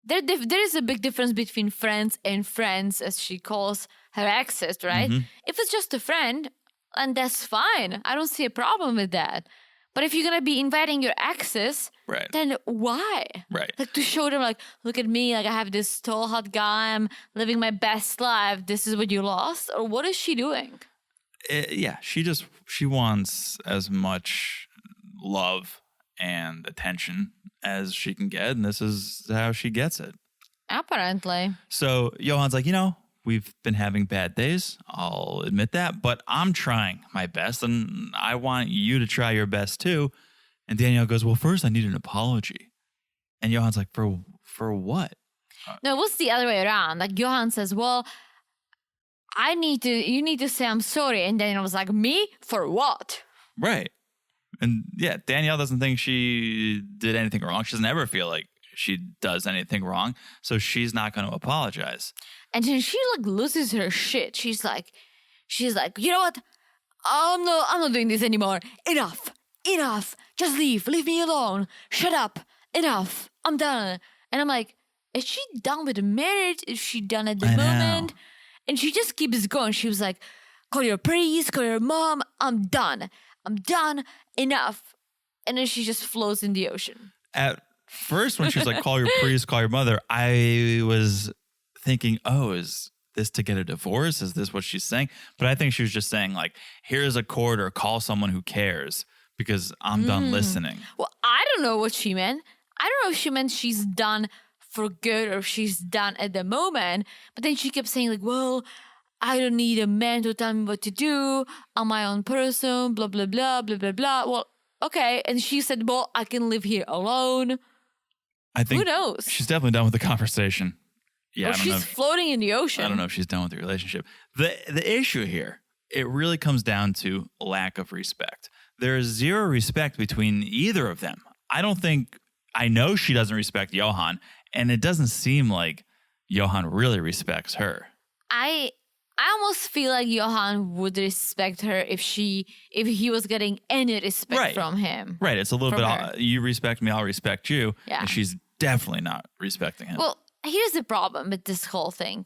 there is a big difference between friends and friends, as she calls her exes, right? Mm-hmm. If it's just a friend, and that's fine. I don't see a problem with that. But if you're going to be inviting your exes, Right. then why? Right. Like to show them like, look at me, like I have this tall, hot guy, I'm living my best life. This is what you lost? Or what is she doing? Yeah, she wants as much love and attention as she can get. And this is how she gets it. Apparently. So Yohan's like, we've been having bad days. I'll admit that, but I'm trying my best and I want you to try your best too. And Danielle goes, well, first I need an apology. And Yohan's like, for what? No, what's the other way around? Like Yohan says, well, you need to say I'm sorry. And Danielle was like, me? For what? Right. And yeah, Danielle doesn't think she did anything wrong. She doesn't ever feel like she does anything wrong. So she's not going to apologize. And then she like loses her shit. She's like, you know what? I'm not doing this anymore. Enough. Just leave me alone. Shut up. Enough. I'm done. And I'm like, is she done with the marriage? Is she done at the moment? And she just keeps going. She was like, call your priest, call your mom. I'm done. Enough. And then she just floats in the ocean. At first, when she was like, call your priest, call your mother, I was thinking, oh, is this to get a divorce? Is this what she's saying? But I think she was just saying like, here's a court or call someone who cares because I'm done listening. Well, I don't know what she meant. I don't know if she meant she's done for good or if she's done at the moment. But then she kept saying like, well, I don't need a man to tell me what to do. I'm my own person, blah, blah, blah, blah, blah, blah. Well, okay. And she said, well, I can live here alone. I think who knows? She's definitely done with the conversation. Yeah, or she's floating in the ocean. I don't know if she's done with the relationship. The issue here, it really comes down to lack of respect. There is zero respect between either of them. I know she doesn't respect Yohan, and it doesn't seem like Yohan really respects her. I almost feel like Yohan would respect her if he was getting any respect from him. Right. It's a little bit, you respect me, I'll respect you. Yeah. And she's definitely not respecting him. Well, here's the problem with this whole thing.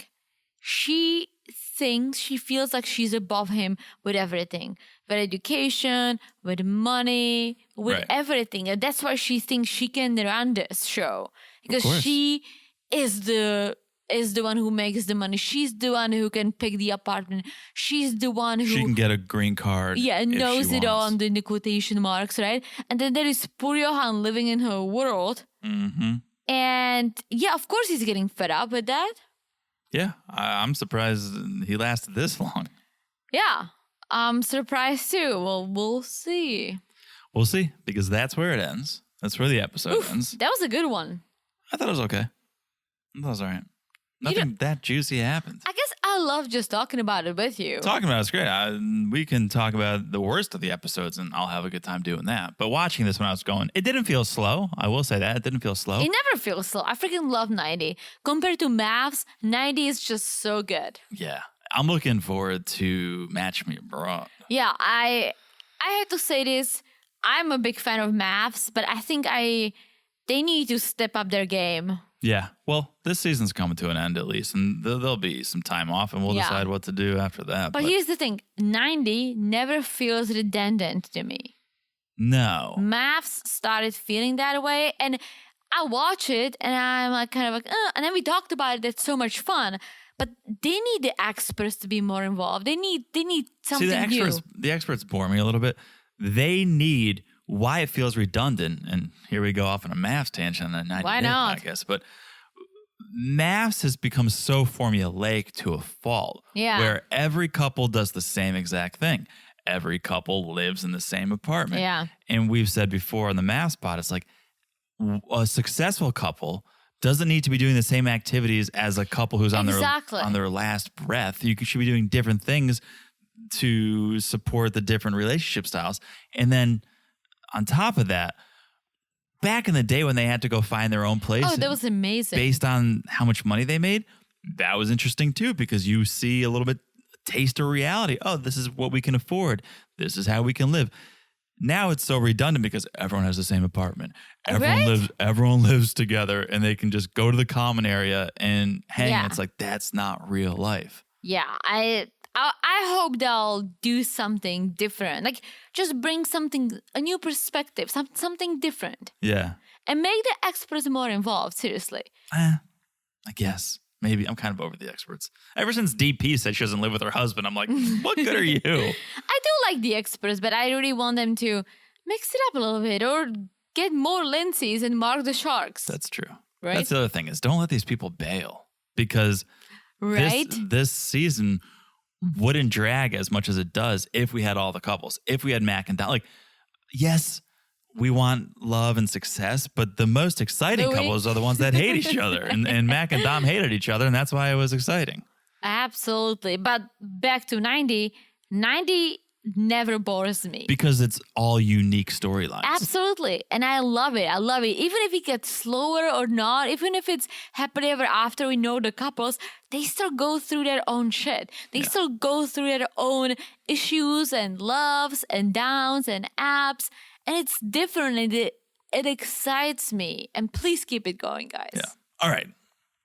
She feels like she's above him with everything. With education, with money, with everything. And that's why she thinks she can run this show. Because she is the one who makes the money. She's the one who can pick the apartment. She's the one who... She can get a green card. Yeah, knows it all in the quotation marks, right? And then there is poor Yohan living in her world. Mm-hmm. And yeah, of course he's getting fed up with that. Yeah, I'm surprised he lasted this long. Yeah, I'm surprised too. Well, we'll see. We'll see, because that's where it ends. That's where the episode ends. That was a good one. I thought it was okay. That was all right. Nothing that juicy happened. I guess I love just talking about it with you. Talking about it's great. We can talk about the worst of the episodes, and I'll have a good time doing that. But watching this when I was going, it didn't feel slow. I will say that. It didn't feel slow. It never feels slow. I freaking love 90. Compared to Maths, 90 is just so good. Yeah. I'm looking forward to Match Me Abroad. Yeah, I have to say this. I'm a big fan of Maths, but I think they need to step up their game. Yeah. Well, this season's coming to an end at least, and there'll be some time off, and we'll decide what to do after that. But here's the thing. 90 never feels redundant to me. No. Maths started feeling that way, and I watch it, and I'm like kind of like, and then we talked about it. It's so much fun. But they need the experts to be more involved. They need something new. The experts bore me a little bit. They need why it feels redundant, and here we go off on a maths tangent on a 90-day podcast, but maths has become so formulaic to a fault, where every couple does the same exact thing. Every couple lives in the same apartment. Yeah. And we've said before on the math spot, it's like a successful couple doesn't need to be doing the same activities as a couple who's on their last breath. You should be doing different things to support the different relationship styles. And then on top of that, back in the day when they had to go find their own place. Oh, that was amazing. Based on how much money they made, that was interesting too, because you see a little bit taste of reality. Oh, this is what we can afford. This is how we can live. Now it's so redundant because everyone has the same apartment. Everyone lives together and they can just go to the common area and hang. Yeah. It's like, that's not real life. Yeah, I hope they'll do something different. Like, just bring a new perspective, something different. Yeah. And make the experts more involved, seriously. I guess. Maybe. I'm kind of over the experts. Ever since DP said she doesn't live with her husband, I'm like, what good are you? I do like the experts, but I really want them to mix it up a little bit or get more Lindsays and Mark the Sharks. That's true. Right? That's the other thing is don't let these people bail because right? this season wouldn't drag as much as it does if we had all the couples. If we had Mac and Don. Like, yes, we want love and success, but the most exciting couples are the ones that hate each other. And Mac and Dom hated each other, and that's why it was exciting. Absolutely. But back to 90 never bores me. Because it's all unique storylines. Absolutely. And I love it. Even if it gets slower or not, even if it's happily ever after we know the couples, they still go through their own shit. They still go through their own issues and loves and downs and ups. And it's different and it excites me. And please keep it going, guys. Yeah. All right.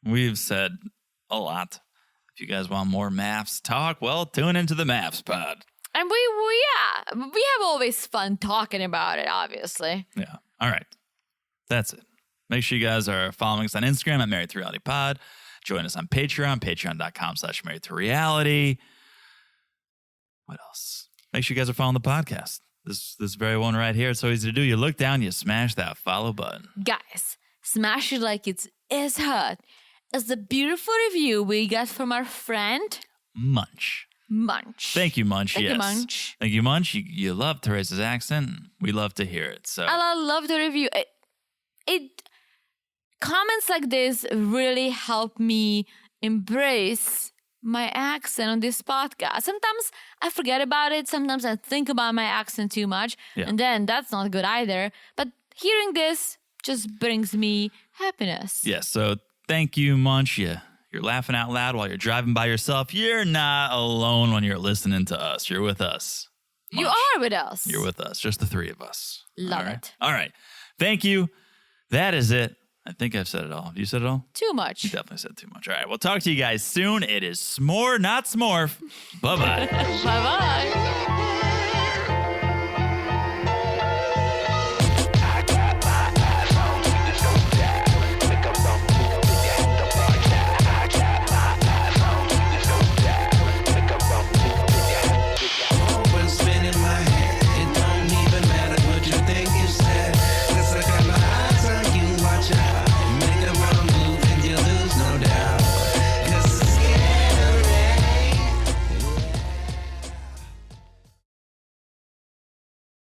We've said a lot. If you guys want more MAFS talk, well, tune into the MAFS pod. And we have always fun talking about it, obviously. Yeah. All right. That's it. Make sure you guys are following us on Instagram at Married to Reality Pod. Join us on Patreon, patreon.com/marriedtoreality. What else? Make sure you guys are following the podcast. This very one right here. It's so easy to do. You look down, you smash that follow button. Guys, smash it like it's as hot as the beautiful review we got from our friend Munch. Thank you, Munch. Thank yes. you, Munch. Thank you, Munch. You love Teresa's accent. We love to hear it. So I love the review. It comments like this really help me embrace my accent on this podcast. Sometimes I forget about it. Sometimes I think about my accent too much. Yeah. And then that's not good either. But hearing this just brings me happiness. yes. So thank you, Munch. You're laughing out loud while you're driving by yourself. You're not alone when you're listening to us. You're with us. You Munch. are with us. You're with us. Just the three of us. Love All right. it. All right. Thank you. That is it. I think I've said it all. Have you said it all? Too much. You definitely said too much. All right. We'll talk to you guys soon. It is S'more, not Smorf. Bye-bye. Bye-bye.